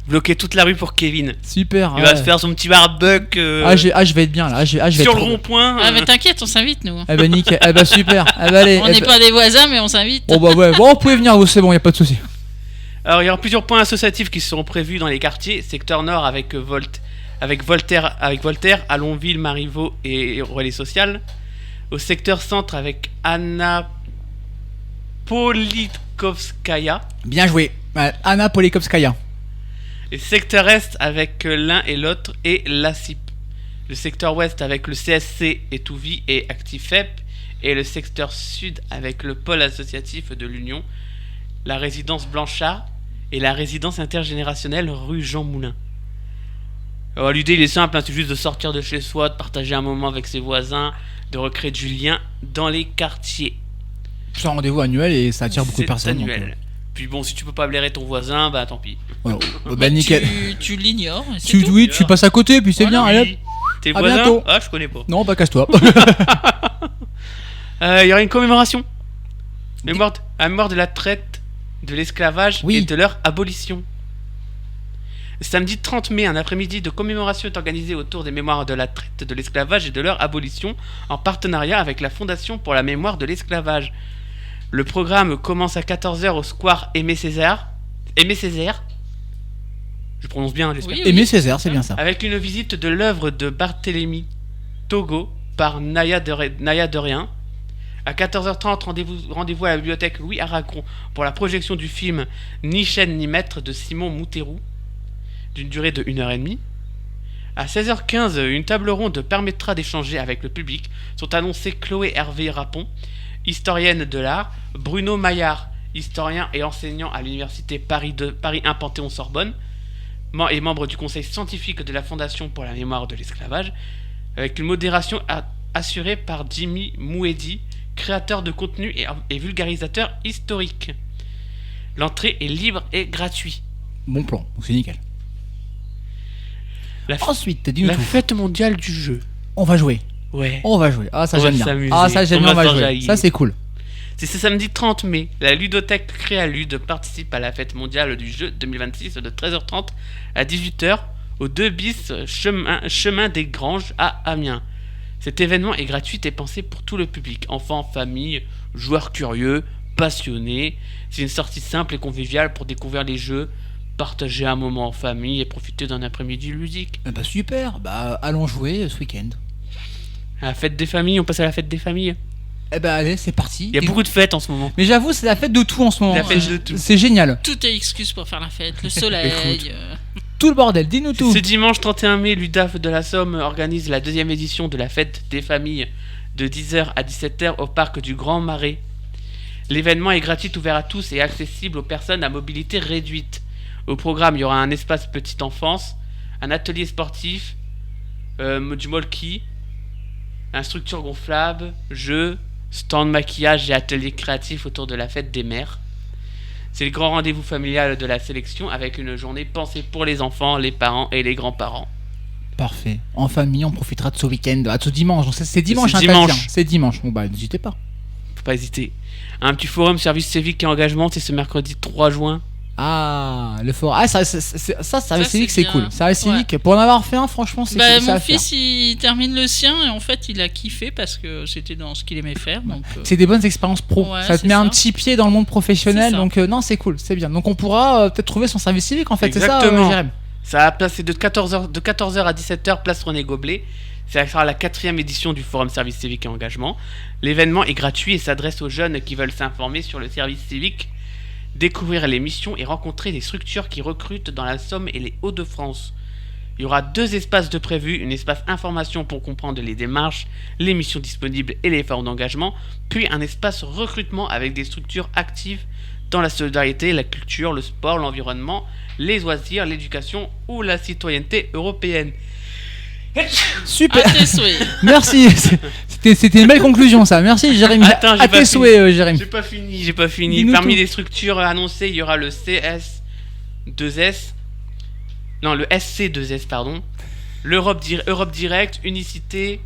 Bloquer toute la rue pour Kevin. Super. Il ouais. va se faire son petit barbecue Je vais être bien là. Je vais sur être le trop bien. rond-point. Ah, mais t'inquiète, on s'invite nous. Eh bah nickel. Eh bah super. Eh bah allez. On eh n'est bah- pas des voisins, mais on s'invite. Bon bah ouais. Bon, vous pouvez venir, vous, c'est bon, y a pas de souci. Alors, il y aura plusieurs points associatifs qui seront prévus dans les quartiers. Secteur Nord avec Voltaire, Alonville, Marivaux et Relais Social. Au secteur Centre avec Anna Politkovskaya. Bien joué. Ouais, Anna Polikovskaya. Et secteur Est avec l'un et l'autre et l'ACIP. Le secteur Ouest avec le CSC et Touvie et Actifep. Et le secteur Sud avec le pôle associatif de l'Union, la résidence Blanchard et la résidence intergénérationnelle rue Jean Moulin. Alors, l'idée il est simple, hein, c'est juste de sortir de chez soi, de partager un moment avec ses voisins, de recréer du lien dans les quartiers. C'est un rendez-vous annuel et ça attire beaucoup de C'est personnes. donc, annuel. Puis bon, si tu peux pas blairer ton voisin, bah tant pis. voilà. Bah nickel. Tu l'ignores. et c'est tout. Oui, tu passes à côté, puis c'est Voilà. bien. Allez, hop. Oui. T'es À voisin? bientôt. Ah, je connais pas. Non, bah casse-toi. Il y aura une commémoration. À mémoire de la traite, de l'esclavage Oui. et de leur abolition. Samedi 30 mai, un après-midi de commémoration est organisé autour des mémoires de la traite, de l'esclavage et de leur abolition en partenariat avec la Fondation pour la mémoire de l'esclavage. Le programme commence à 14h au square Aimé Césaire. Je prononce bien, j'espère. Oui, Aimé Césaire, c'est bien ça. Avec une visite de l'œuvre de Barthélemy Togo par Naya Dorien. À 14h30, rendez-vous à la bibliothèque Louis Aragon pour la projection du film Ni chaîne ni maître de Simon Mouterou, d'une durée de 1h30. À 16h15, une table ronde permettra d'échanger avec le public. Sont annoncés Chloé Hervé Rapon, historienne de l'art, Bruno Maillard, historien et enseignant à l'université Paris 1 Panthéon-Sorbonne, et membre du conseil scientifique de la Fondation pour la mémoire de l'esclavage, avec une modération assurée par Jimmy Mouedi, créateur de contenu et vulgarisateur historique. L'entrée est libre et gratuite. Bon plan, donc c'est nickel. Ensuite, dis-nous La tout. fête mondiale du jeu. On va jouer. Ouais. On va jouer. Ah, ça On va j'aime bien. s'amuser. Ah, ça j'aime On bien, on va va jouer. s'enjailler. Ça c'est cool. C'est ce samedi 30 mai. La ludothèque Créalude participe à la fête mondiale du jeu 2026 de 13h30 à 18h au 2 bis chemin des Granges à Amiens. Cet événement est gratuit et pensé pour tout le public, enfants, familles, joueurs curieux, passionnés. C'est une sortie simple et conviviale pour découvrir les jeux, partager un moment en famille et profiter d'un après-midi ludique. Bah super, bah allons jouer ce week-end. À la fête des familles, on passe à la fête des familles. Eh bah allez, c'est parti. Il y a beaucoup de fêtes en ce moment. Mais j'avoue, c'est la fête de tout en ce moment. La fête de tout. C'est génial. Tout est excuse pour faire la fête. Le soleil. Écoute. Tout le bordel, dis-nous tout. Ce dimanche 31 mai, l'UDAF de la Somme organise la deuxième édition de la fête des familles de 10h à 17h au parc du Grand Marais. L'événement est gratuit, ouvert à tous et accessible aux personnes à mobilité réduite. Au programme, il y aura un espace petite enfance, un atelier sportif, du molki, un structure gonflable, jeux, stand maquillage et atelier créatif autour de la fête des mères. C'est le grand rendez-vous familial de la sélection avec une journée pensée pour les enfants, les parents et les grands-parents. Parfait. En famille, on profitera de ce week-end, de ce dimanche. Donc, c'est dimanche, C'est hein, dimanche. t'as dit, hein. C'est dimanche. Bon bah n'hésitez pas. Faut pas hésiter. Un petit forum service civique et engagement, c'est ce mercredi 3 juin Ah, le forum. Ah, service civique, c'est c'est cool. bien. Service civique, pour en avoir fait un, franchement, c'est cool. Mon fils, il termine le sien et en fait, il a kiffé parce que c'était dans ce qu'il aimait faire. Donc, c'est des bonnes expériences pro. Ouais, Ça te c'est met un ça. petit pied dans le monde professionnel. C'est ça. Donc, non, c'est cool, c'est bien. Donc, on pourra peut-être trouver son service civique en fait. Exactement. C'est ça, Jérém. Ça a placé de 14h à 17h, place René Goblet. Ça sera la 4e édition du Forum Service Civique et Engagement. L'événement est gratuit et s'adresse aux jeunes qui veulent s'informer sur le service civique, découvrir les missions et rencontrer des structures qui recrutent dans la Somme et les Hauts-de-France. Il y aura 2 espaces de prévus, un espace information pour comprendre les démarches, les missions disponibles et les formes d'engagement, puis un espace recrutement avec des structures actives dans la solidarité, la culture, le sport, l'environnement, les loisirs, l'éducation ou la citoyenneté européenne. Super. À tes souhaits. Merci. C'était une belle conclusion, ça. Merci, Jérémy. Attends, j'ai à pas tes fini. souhaits, Jérémy. J'ai pas fini. Dis-nous Parmi tout. les structures annoncées, il y aura le CS2S. Non, le SC2S, pardon. L'Europe Europe Direct, Unicité,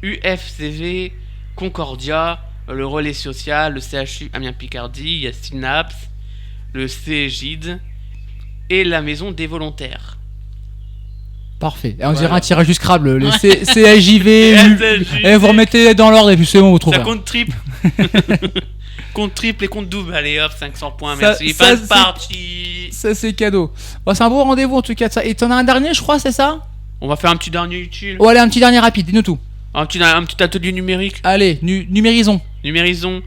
UFCV, Concordia, le Relais Social, le CHU Amiens Picardie, il y a Synapse, le CEGID et la Maison des Volontaires. Parfait. Et on dirait Voilà. un tirage du Scrabble. Les Ouais. CAJV. Et vous remettez dans l'ordre et puis c'est bon, vous trouvez. Ça compte triple. Compte triple et compte double. Allez hop, 500 points, Ça- merci. ça, Pas c'est- parti. Ça, c'est cadeau. Bon, c'est un beau rendez-vous en tout cas de ça. Et t'en as un dernier, je crois, c'est ça? On va faire un petit dernier utile. Oh, allez, un petit dernier rapide, dis-nous tout. Un petit atelier numérique. Allez, numérisons. Numérisons.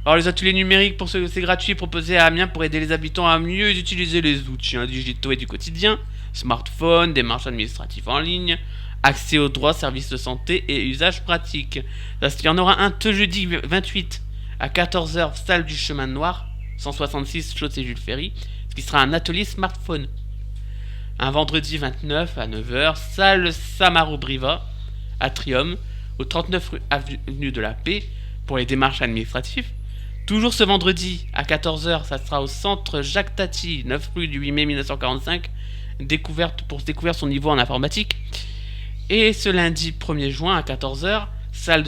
Alors les ateliers numériques, c'est gratuit, proposés à Amiens pour aider les habitants à mieux utiliser les outils digitaux et du quotidien. Smartphone, démarches administratives en ligne, accès aux droits, services de santé et usages pratiques. Il y en aura un ce jeudi 28 à 14h, salle du Chemin Noir, 166 chaussée Jules Ferry, ce qui sera un atelier smartphone. Un vendredi 29 à 9h, salle Samaro Briva, Atrium, au 39 rue avenue de la Paix, pour les démarches administratives. Toujours ce vendredi à 14h, ça sera au centre Jacques Tati, 9 rue du 8 mai 1945, pour se découvrir son niveau en informatique. Et ce lundi 1er juin à 14h, salle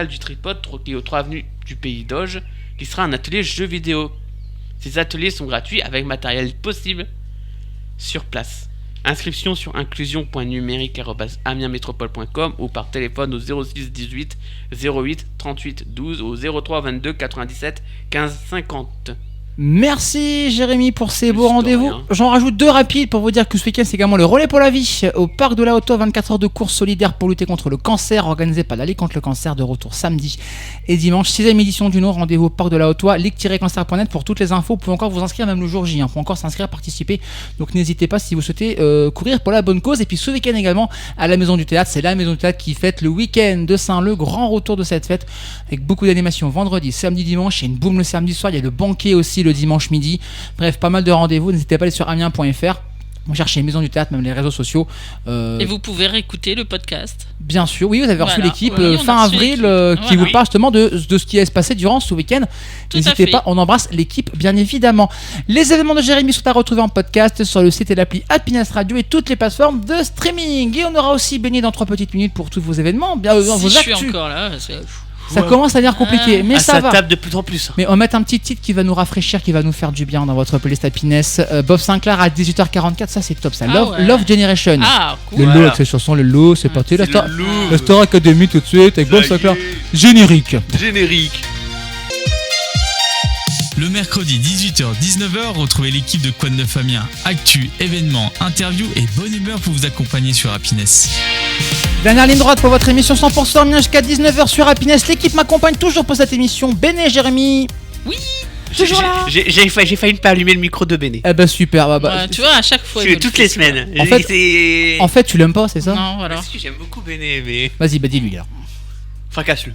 du Tripode, qui est au 3 avenue du Pays d'Auge, qui sera un atelier jeux vidéo. Ces ateliers sont gratuits avec matériel possible sur place. Inscription sur inclusion.numérique@amiensmétropole.com ou par téléphone au 06 18 08 38 12 au 03 22 97 15 50. Merci Jérémy pour ces beaux De rendez-vous. rien. J'en rajoute 2 rapides pour vous dire que ce week-end c'est également le relais pour la vie au parc de la Haute-Oie, 24 heures de course solidaire pour lutter contre le cancer organisé par la Ligue contre le cancer, de retour samedi et dimanche. 6e édition du nom, rendez-vous au parc de la Haute-Oie, ligue-cancer.net pour toutes les infos. Vous pouvez encore vous inscrire même le jour J, faut encore s'inscrire, participer, donc n'hésitez pas si vous souhaitez courir pour la bonne cause. Et puis ce week-end également à la Maison du Théâtre, c'est la Maison du Théâtre qui fête le week-end de Saint-Leu, grand retour de cette fête avec beaucoup d'animations vendredi, samedi, dimanche, il y a une boum le samedi soir, il y a le banquet aussi le dimanche midi. Bref, pas mal de rendez-vous. N'hésitez pas à aller sur amiens.fr. Vous cherchez Maison du Théâtre, même les réseaux sociaux. Et vous pouvez réécouter le podcast. Bien sûr, oui, vous avez reçu Voilà. l'équipe Oui, on a fin reçu avril l'équipe. qui Voilà. vous parle justement de ce qui va se passer durant ce week-end. Tout à N'hésitez fait. pas, on embrasse l'équipe bien évidemment. Les événements de Jérémy sont à retrouver en podcast sur le site et l'appli Happiness Radio et toutes les plateformes de streaming. Et on aura aussi baigné dans 3 petites minutes pour tous vos événements, bien Si vos je suis actus. encore là, c'est... Ça commence à devenir compliqué, mais ça va. tape de plus en plus. Mais on va mettre un petit titre qui va nous rafraîchir, qui va nous faire du bien dans votre playlist Happiness. Bob Sinclair à 18h44, ça c'est top ça. Ah Love, ouais. Love Generation. Ah, Le cool. lot Voilà. avec ses chansons, le lot, c'est parti. La C'est Star, le loup. la Star Academy tout de suite avec Bob Ça y Sinclair. est. Générique. Générique. Le mercredi 18h-19h, retrouvez l'équipe de Quad 9 Amiens. Actu, événements, interviews et bonne humeur pour vous accompagner sur Happiness. Dernière ligne droite pour votre émission 100% Amiens jusqu'à 19h sur Happiness. L'équipe m'accompagne toujours pour cette émission. Béné, Jérémy. Toujours là. J'ai failli ne pas allumer le micro de Béné. Eh ben super. Ouais, tu vois, à chaque fois. il me Toutes fait les ça. semaines. En fait- C'est... En fait, tu l'aimes pas, c'est ça? Non, voilà. Si, j'aime beaucoup Béné, mais... Vas-y, bah dis-lui alors. Fracasse-le.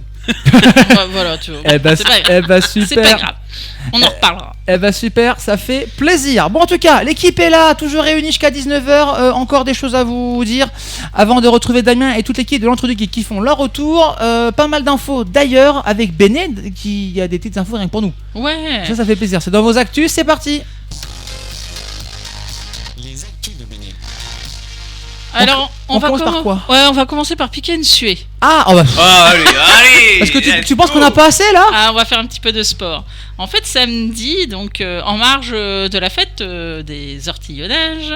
Voilà, tu vois. Eh ben, C'est pas grave. eh ben C'est pas super. grave. On en reparlera. Eh ben super, ça fait plaisir. Bon en tout cas, l'équipe est là, toujours réunie jusqu'à 19h. Encore des choses à vous dire avant de retrouver Damien et toute l'équipe de l'Entre-deux Geeks qui font leur retour. Pas mal d'infos d'ailleurs avec Béné qui a des petites infos rien que pour nous. Ouais. Ça fait plaisir. C'est dans vos actus, c'est parti. Les actus de Béné. Alors, on commence par quoi? Ouais, on va commencer par piquer une suée. Ah, oh bah. Allez, allez. Parce que let's tu penses go. qu'on n'a pas assez là? Ah, on va faire un petit peu de sport. En fait, samedi, donc en marge de la fête des ortillonnages,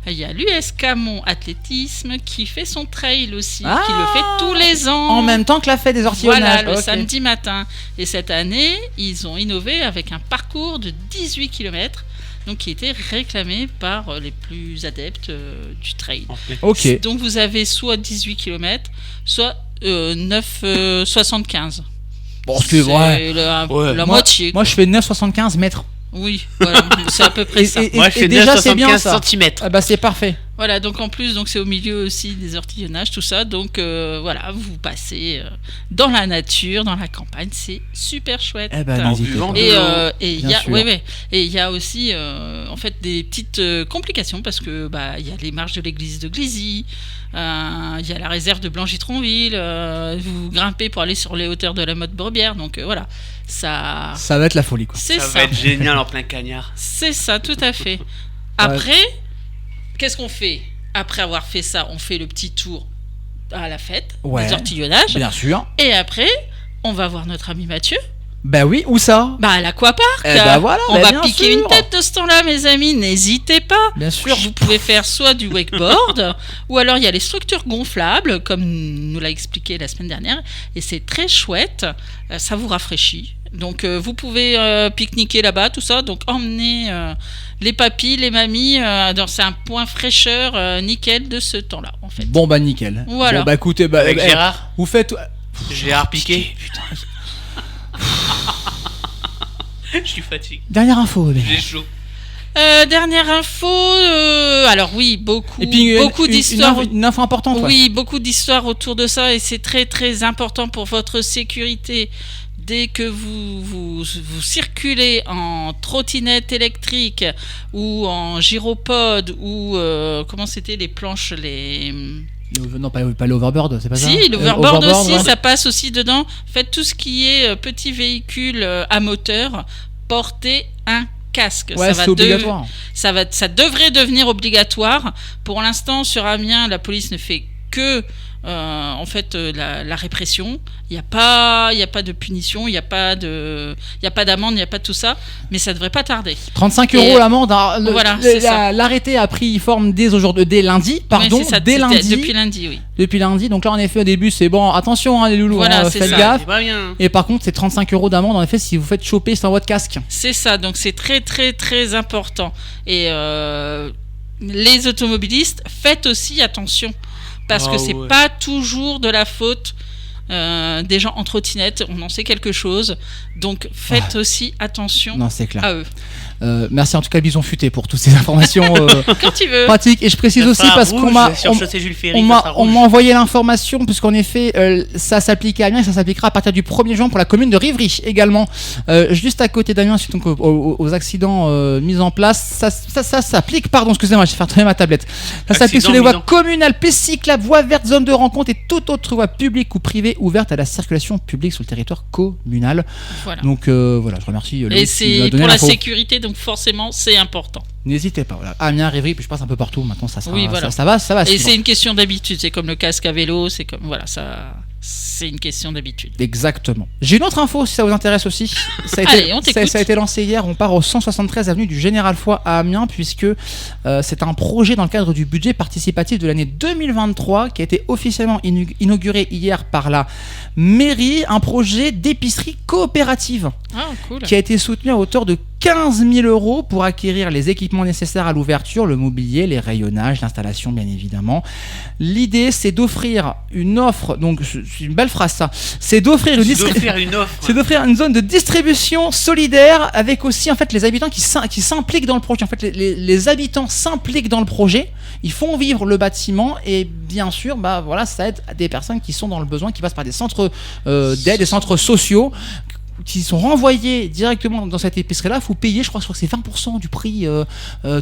il y a l'US Camon Athlétisme qui fait son trail aussi, Ah, qui le fait tous les ans. En même temps que la fête des ortillonnages. Voilà, le Ok. samedi matin. Et cette année, ils ont innové avec un parcours de 18 km, donc qui était réclamé par les plus adeptes du trail. Ok. Donc vous avez soit 18 km, soit 9,75. Bon, c'est vrai. la Ouais. moitié. Moi, je fais 9,75 mètres. Oui, voilà, c'est à peu près ça. Moi, je fais déjà, c'est bien 9,75 ça. cm. Ah bah, c'est parfait. Voilà, donc en plus, donc c'est au milieu aussi des ortillonnages, tout ça. Donc voilà, vous passez dans la nature, dans la campagne, c'est super chouette. Eh ben, En n'hésitez buvant pas. de Et il Bien y a, sûr. ouais, et il y a aussi en fait des petites complications parce que il y a les marches de l'église de Glizy, il y a la réserve de Blangy-Tronville, vous grimpez pour aller sur les hauteurs de la Motte Brebière, donc voilà, ça, Ça va être la folie, quoi. c'est Ça ça, va être génial en plein cagnard. c'est ça, tout à fait. Après, qu'est-ce qu'on fait? Après avoir fait ça, on fait le petit tour à la fête Ouais. des ortillonnages, Bien sûr. et après, on va voir notre ami Mathieu. Bah oui, où ça? Bah à l'aquapark. Eh bah voilà, on bah va bien piquer sûr. une tête de ce temps-là, mes amis. N'hésitez pas. Bien sûr. Vous pouvez faire soit du wakeboard, ou alors il y a les structures gonflables, comme nous l'a expliqué la semaine dernière, et c'est très chouette. Ça vous rafraîchit. Donc vous pouvez pique-niquer là-bas, tout ça. Donc emmenez les papis, les mamies. C'est un point fraîcheur nickel de ce temps-là, en fait. Bon bah nickel. Voilà. Bon bah écoutez, bah, Avec Gérard. vous faites. Gérard Piqué. Je suis fatigué. Dernière info. Ben. J'ai chaud. Dernière info. Alors oui, beaucoup, Et puis beaucoup d'histoires. une info importante. ouais. Oui, beaucoup d'histoires autour de ça et c'est très très important pour votre sécurité. Dès que vous circulez en trottinette électrique ou en gyropode ou comment c'était les planches, les... Non, pas l'overboard, c'est pas ça? Si, l'overboard aussi, ouais. ça passe aussi dedans. Faites tout ce qui est petit véhicule à moteur, portez un casque. Ouais, c'est obligatoire. Ça devrait devenir obligatoire. Pour l'instant, sur Amiens, la police ne fait que en fait la répression. Il n'y a pas de punition, il n'y a pas d'amende, il n'y a pas de tout ça, mais ça devrait pas tarder. 35 Et, € l'amende. voilà, c'est ça. L'arrêté a pris forme dès lundi, pardon, Oui, c'est ça, dès lundi. depuis lundi, oui. Depuis lundi. Donc là, en effet, au début, c'est bon. Attention, hein, les loulous, Voilà, hein, c'est faites ça. gaffe. C'est pas bien. Et par contre, c'est 35 € d'amende, en effet, si vous faites choper sans votre casque. C'est ça, donc c'est très très très important. Et les automobilistes, faites aussi attention, parce que c'est pas toujours de la faute des gens en trottinette, on en sait quelque chose, donc faites aussi attention Non, c'est clair. à eux. Merci en tout cas, Bison Futé, pour toutes ces informations Quand tu veux. pratiques. Et je précise aussi parce qu'on m'a. Sur chaussée Jules Ferry, On ça sera m'a rouge. envoyé l'information, puisqu'en effet, ça s'applique à Amiens et ça s'appliquera à partir du 1er juin pour la commune de Rivry également. Juste à côté d'Amiens, suite donc aux accidents mis en place, ça s'applique, pardon, excusez-moi, je vais faire tomber ma tablette. Ça s'applique sur les voies communales, pistes cyclables, voies vertes, zones de rencontre et toute autre voie publique ou privée ouverte à la circulation publique sur le territoire communal. Voilà. Donc voilà, je remercie. Loïc Et qui m'a c'est donné pour la l'info. sécurité, donc forcément c'est important. N'hésitez pas. Voilà. Amiens, Rivry, puis je passe un peu partout. Maintenant, ça sera. Oui, voilà. Ça va. Et suivre. c'est une question d'habitude, c'est comme le casque à vélo, c'est comme voilà, ça, c'est une question d'habitude. Exactement. J'ai une autre info si ça vous intéresse aussi. Ça a été, Allez, on t'écoute. ça a été lancé hier. On part au 173 avenue du Général Foy à Amiens, puisque c'est un projet dans le cadre du budget participatif de l'année 2023 qui a été officiellement inauguré hier par la mairie. Un projet d'épicerie coopérative Ah, cool. qui a été soutenu à hauteur de 15 000 € pour acquérir les équipements nécessaires à l'ouverture, le mobilier, les rayonnages, l'installation bien évidemment. L'idée c'est d'offrir une offre, donc c'est une belle phrase ça, c'est d'offrir une une offre. c'est d'offrir une zone de distribution solidaire avec aussi en fait les habitants qui s'impliquent dans le projet. En fait les habitants s'impliquent dans le projet, ils font vivre le bâtiment et bien sûr bah voilà, ça aide des personnes qui sont dans le besoin, qui passent par des centres d'aide, des centres sociaux, qui sont renvoyés directement dans cette épicerie-là. Il faut payer, je crois que c'est 20% du prix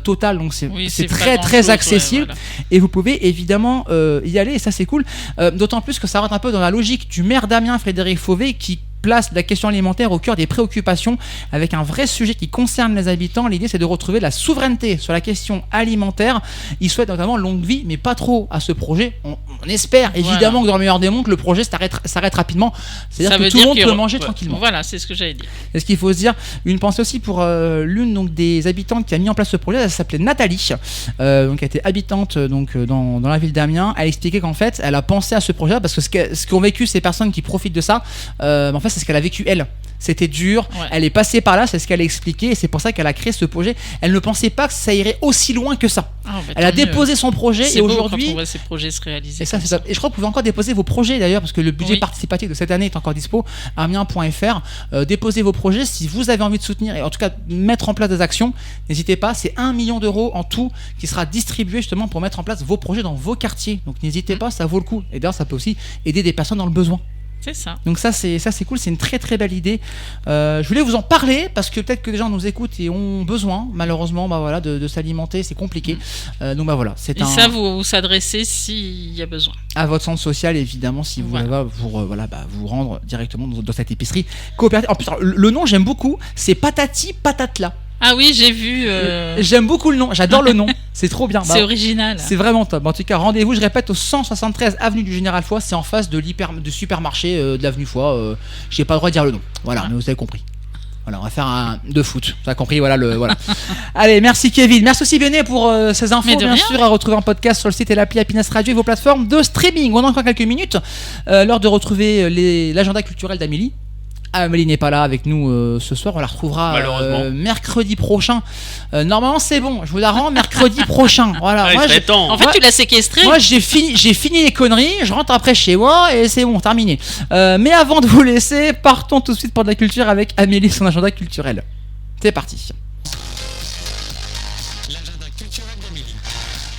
total, donc c'est pas très grand-chose, très accessible. ouais, voilà. Et vous pouvez évidemment y aller, et ça c'est cool, d'autant plus que ça rentre un peu dans la logique du maire d'Amiens, Frédéric Fauvet, qui place la question alimentaire au cœur des préoccupations avec un vrai sujet qui concerne les habitants. L'idée, c'est de retrouver la souveraineté sur la question alimentaire. Ils souhaitent notamment longue vie, mais pas trop à ce projet. On espère évidemment que dans le meilleur des mondes, le projet s'arrête rapidement. C'est-à-dire que tout le monde peut manger tranquillement. Voilà, c'est ce que j'allais dire. C'est ce qu'il faut se dire. Une pensée aussi pour l'une donc, des habitantes qui a mis en place ce projet. Elle s'appelait Nathalie, donc elle était habitante donc, dans la ville d'Amiens. Elle expliquait qu'en fait, elle a pensé à ce projet parce que ce qu'ont vécu ces personnes qui profitent de ça, en fait, c'est ce qu'elle a vécu elle. C'était dur, elle est passée par là, c'est ce qu'elle a expliqué et c'est pour ça qu'elle a créé ce projet. Elle ne pensait pas que ça irait aussi loin que ça. Elle a déposé son projet c'est et beau aujourd'hui. quand on voit ces projets se réaliser. Et ça, c'est ça. Et je crois que vous pouvez encore déposer vos projets d'ailleurs parce que le budget participatif de cette année est encore dispo. Amiens.fr. Déposez vos projets si vous avez envie de soutenir et en tout cas mettre en place des actions. N'hésitez pas, c'est 1 million d'euros en tout qui sera distribué justement pour mettre en place vos projets dans vos quartiers. Donc n'hésitez pas, ça vaut le coup. Et d'ailleurs, ça peut aussi aider des personnes dans le besoin. C'est ça. Donc ça c'est cool, c'est une très très belle idée. Je voulais vous en parler parce que peut-être que des gens nous écoutent et ont besoin malheureusement de s'alimenter, c'est compliqué. Donc voilà, et ça vous s'adressez s'il y a besoin. À votre centre social évidemment si vous voulez vous rendre directement dans cette épicerie coopérative. En plus le nom j'aime beaucoup, c'est Patati Patatla. Ah oui, j'ai vu. J'aime beaucoup le nom, j'adore le nom, c'est trop bien. C'est original. C'est vraiment top. En tout cas, rendez-vous, je répète, au 173 avenue du Général Foy, c'est en face de supermarché de l'avenue Foy. J'ai pas le droit de dire le nom. Voilà, mais vous avez compris. Voilà, on va faire un de foot. Vous avez compris, voilà. Allez, merci Kevin. Merci aussi Béné pour ces infos, bien sûr, à retrouver en podcast sur le site et l'appli Happiness Radio et vos plateformes de streaming. On a encore quelques minutes. L'heure de retrouver l'agenda culturel d'Amélie. Amélie n'est pas là avec nous ce soir, on la retrouvera mercredi prochain. Normalement c'est bon, je vous la rends mercredi prochain. Voilà. Moi, en fait, tu l'as séquestré. Moi j'ai fini les conneries, je rentre après chez moi et c'est bon, terminé. Mais avant de vous laisser, partons tout de suite pour de la culture avec Amélie, son agenda culturel. C'est parti.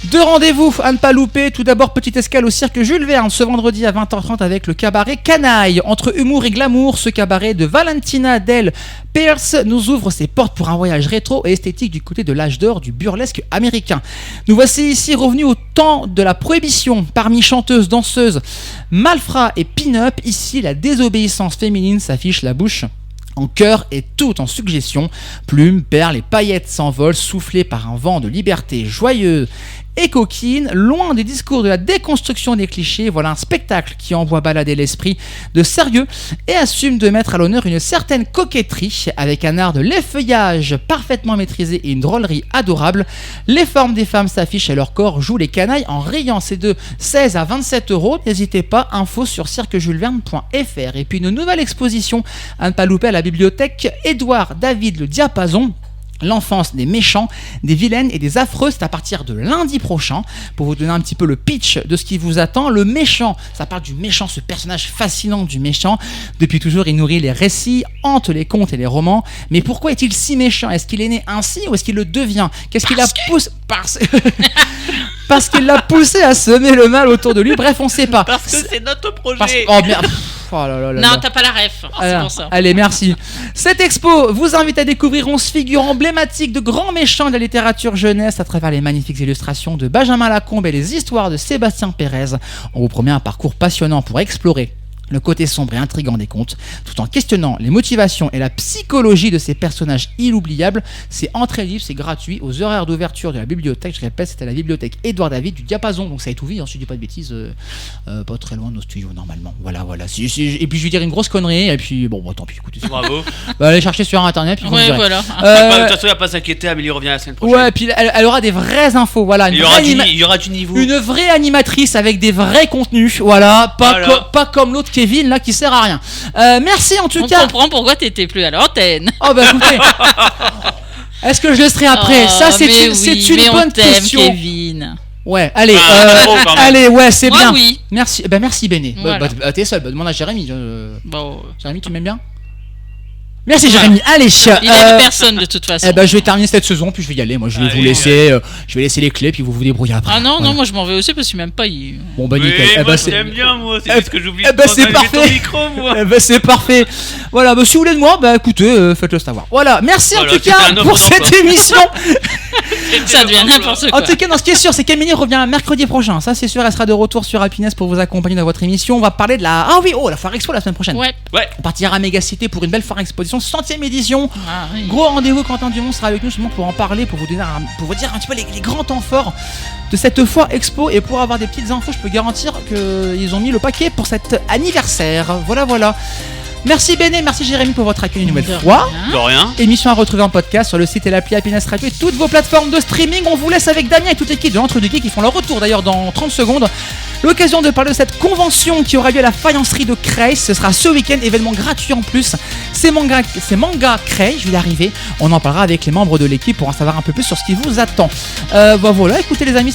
Deux rendez-vous à ne pas louper. Tout d'abord, petite escale au cirque Jules Verne ce vendredi à 20h30 avec le cabaret Canaille. Entre humour et glamour, ce cabaret de Valentina Del Pierce nous ouvre ses portes pour un voyage rétro et esthétique du côté de l'âge d'or du burlesque américain. Nous voici ici revenus au temps de la prohibition. Parmi chanteuses, danseuses, malfrats et pin-up, ici la désobéissance féminine s'affiche la bouche en chœur et tout en suggestion. Plumes, perles et paillettes s'envolent, soufflées par un vent de liberté joyeuse et coquine, loin des discours de la déconstruction des clichés. Voilà un spectacle qui envoie balader l'esprit de sérieux et assume de mettre à l'honneur une certaine coquetterie avec un art de l'effeuillage parfaitement maîtrisé et une drôlerie adorable. Les formes des femmes s'affichent et leur corps joue les canailles en riant. C'est de 16 à 27 €. N'hésitez pas, info sur cirquejulesverne.fr. Et puis une nouvelle exposition à ne pas louper à la bibliothèque Édouard David le Diapason. L'enfance des méchants, des vilaines et des affreux, c'est à partir de lundi prochain. Pour vous donner un petit peu le pitch de ce qui vous attend, le méchant, ça parle du méchant, ce personnage fascinant du méchant. Depuis toujours, il nourrit les récits, hante les contes et les romans. Mais pourquoi est-il si méchant ? Est-ce qu'il est né ainsi ou est-ce qu'il le devient ? Qu'est-ce qu'il a poussé parce qu'il l'a poussé à semer le mal autour de lui. Bref, on sait pas. Parce que c'est notre projet. Oh merde. Oh là là là non, là. t'as pas la ref, c'est pour ça. Allez, merci. Cette expo vous invite à découvrir 11 figures emblématiques de grands méchants de la littérature jeunesse à travers les magnifiques illustrations de Benjamin Lacombe et les histoires de Sébastien Pérez. On vous promet un parcours passionnant pour explorer le côté sombre et intriguant des contes, tout en questionnant les motivations et la psychologie de ces personnages inoubliables. C'est entrée libre, c'est gratuit, aux horaires d'ouverture de la bibliothèque. Je répète, c'était la bibliothèque Édouard David du Diapason, donc ça est ouvert, si je dis pas de bêtises, pas très loin de nos studios normalement. Voilà. Et puis je vais dire une grosse connerie, et puis bon, tant pis, écoutez. Bravo. Allez chercher sur internet, puis vous Ouais, me direz. voilà. De toute façon, il n'y a pas à s'inquiéter, Amélie revient la semaine prochaine. Ouais, et puis elle aura des vraies infos, voilà. Il y aura du niveau. Une vraie animatrice avec des vrais contenus, voilà. Pas comme l'autre Kevin là qui sert à rien. Merci en tout cas. On comprend pourquoi t'étais plus à l'antenne. Oh bah écoutez. Est-ce que je le serai après ? Ça c'est une bonne question. Kevin. Ouais, allez, allez, ouais, c'est bien. Oui. Merci Béné. Voilà. T'es seul, demande à Jérémy. Bon. Jérémy, tu m'aimes bien ? Merci Jérémy. Allez, Il aime personne de toute façon. eh ben, je vais terminer cette saison, puis je vais y aller. Moi, je vais vous laisser, je vais laisser les clés, puis vous vous débrouillez après. Ah non, Voilà. non, moi je m'en vais aussi parce que même pas. Bon bah Oui, nickel. Eh moi ben, je c'est t'aime bien, moi. C'est Eh juste que j'oublie eh de ben, prendre c'est allumer ton parfait. micro, moi. Eh ben, c'est parfait. Voilà, bah, si vous voulez de moi, bah écoutez, faites-le savoir. Voilà, merci Voilà, en tout c'était cas un offre pour d'emploi. cette émission. Ça devient n'importe En quoi. tout cas, non, ce qui est sûr, c'est qu'Amélie revient mercredi prochain. Ça, c'est sûr, elle sera de retour sur Happiness pour vous accompagner dans votre émission. On va parler de la. Ah oui, la Foire Expo la semaine prochaine. Ouais. On partira à Mégacité pour une belle Foire Exposition, 100e édition. Ah, oui. Gros rendez-vous, Quentin Dumont sera avec nous justement pour en parler, pour vous dire un petit peu les grands temps forts de cette Foire Expo. Et pour avoir des petites infos, je peux garantir qu'ils ont mis le paquet pour cet anniversaire. Voilà. Merci Béné, merci Jérémy pour votre accueil une nouvelle De fois. rien. De rien. Émission à retrouver en podcast sur le site et l'appli Happiness Radio et toutes vos plateformes de streaming. On vous laisse avec Damien et toute l'équipe de l'Entre-deux-Geeks qui font leur retour d'ailleurs dans 30 secondes. L'occasion de parler de cette convention qui aura lieu à la faïencerie de Creil. Ce sera ce week-end, événement gratuit en plus. C'est Manga Creil, je vais y arriver. On en parlera avec les membres de l'équipe pour en savoir un peu plus sur ce qui vous attend. Voilà, écoutez les amis,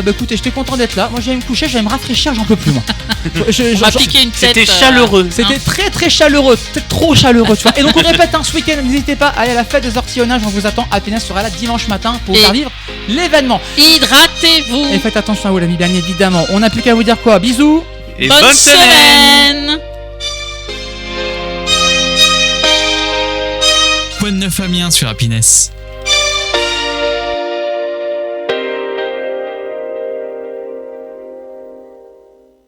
écoutez, j'étais content d'être là. Moi j'allais me coucher, j'allais me rafraîchir, j'en peux plus moi. On m'a piqué une tête. C'était chaleureux. C'était très très chaleureux, peut-être trop chaleureux, tu vois. Et donc on répète, ce week-end, n'hésitez pas à aller à la fête des ortillonnages, on vous attend. Happiness sera là dimanche matin pour vous Et- faire vivre l'événement. Hydratez-vous. Et faites attention à vous, l'ami, bien évidemment. On n'a plus qu'à vous dire quoi. Bisous. Et Bonne semaine. Quoi de neuf Amiens sur Happiness?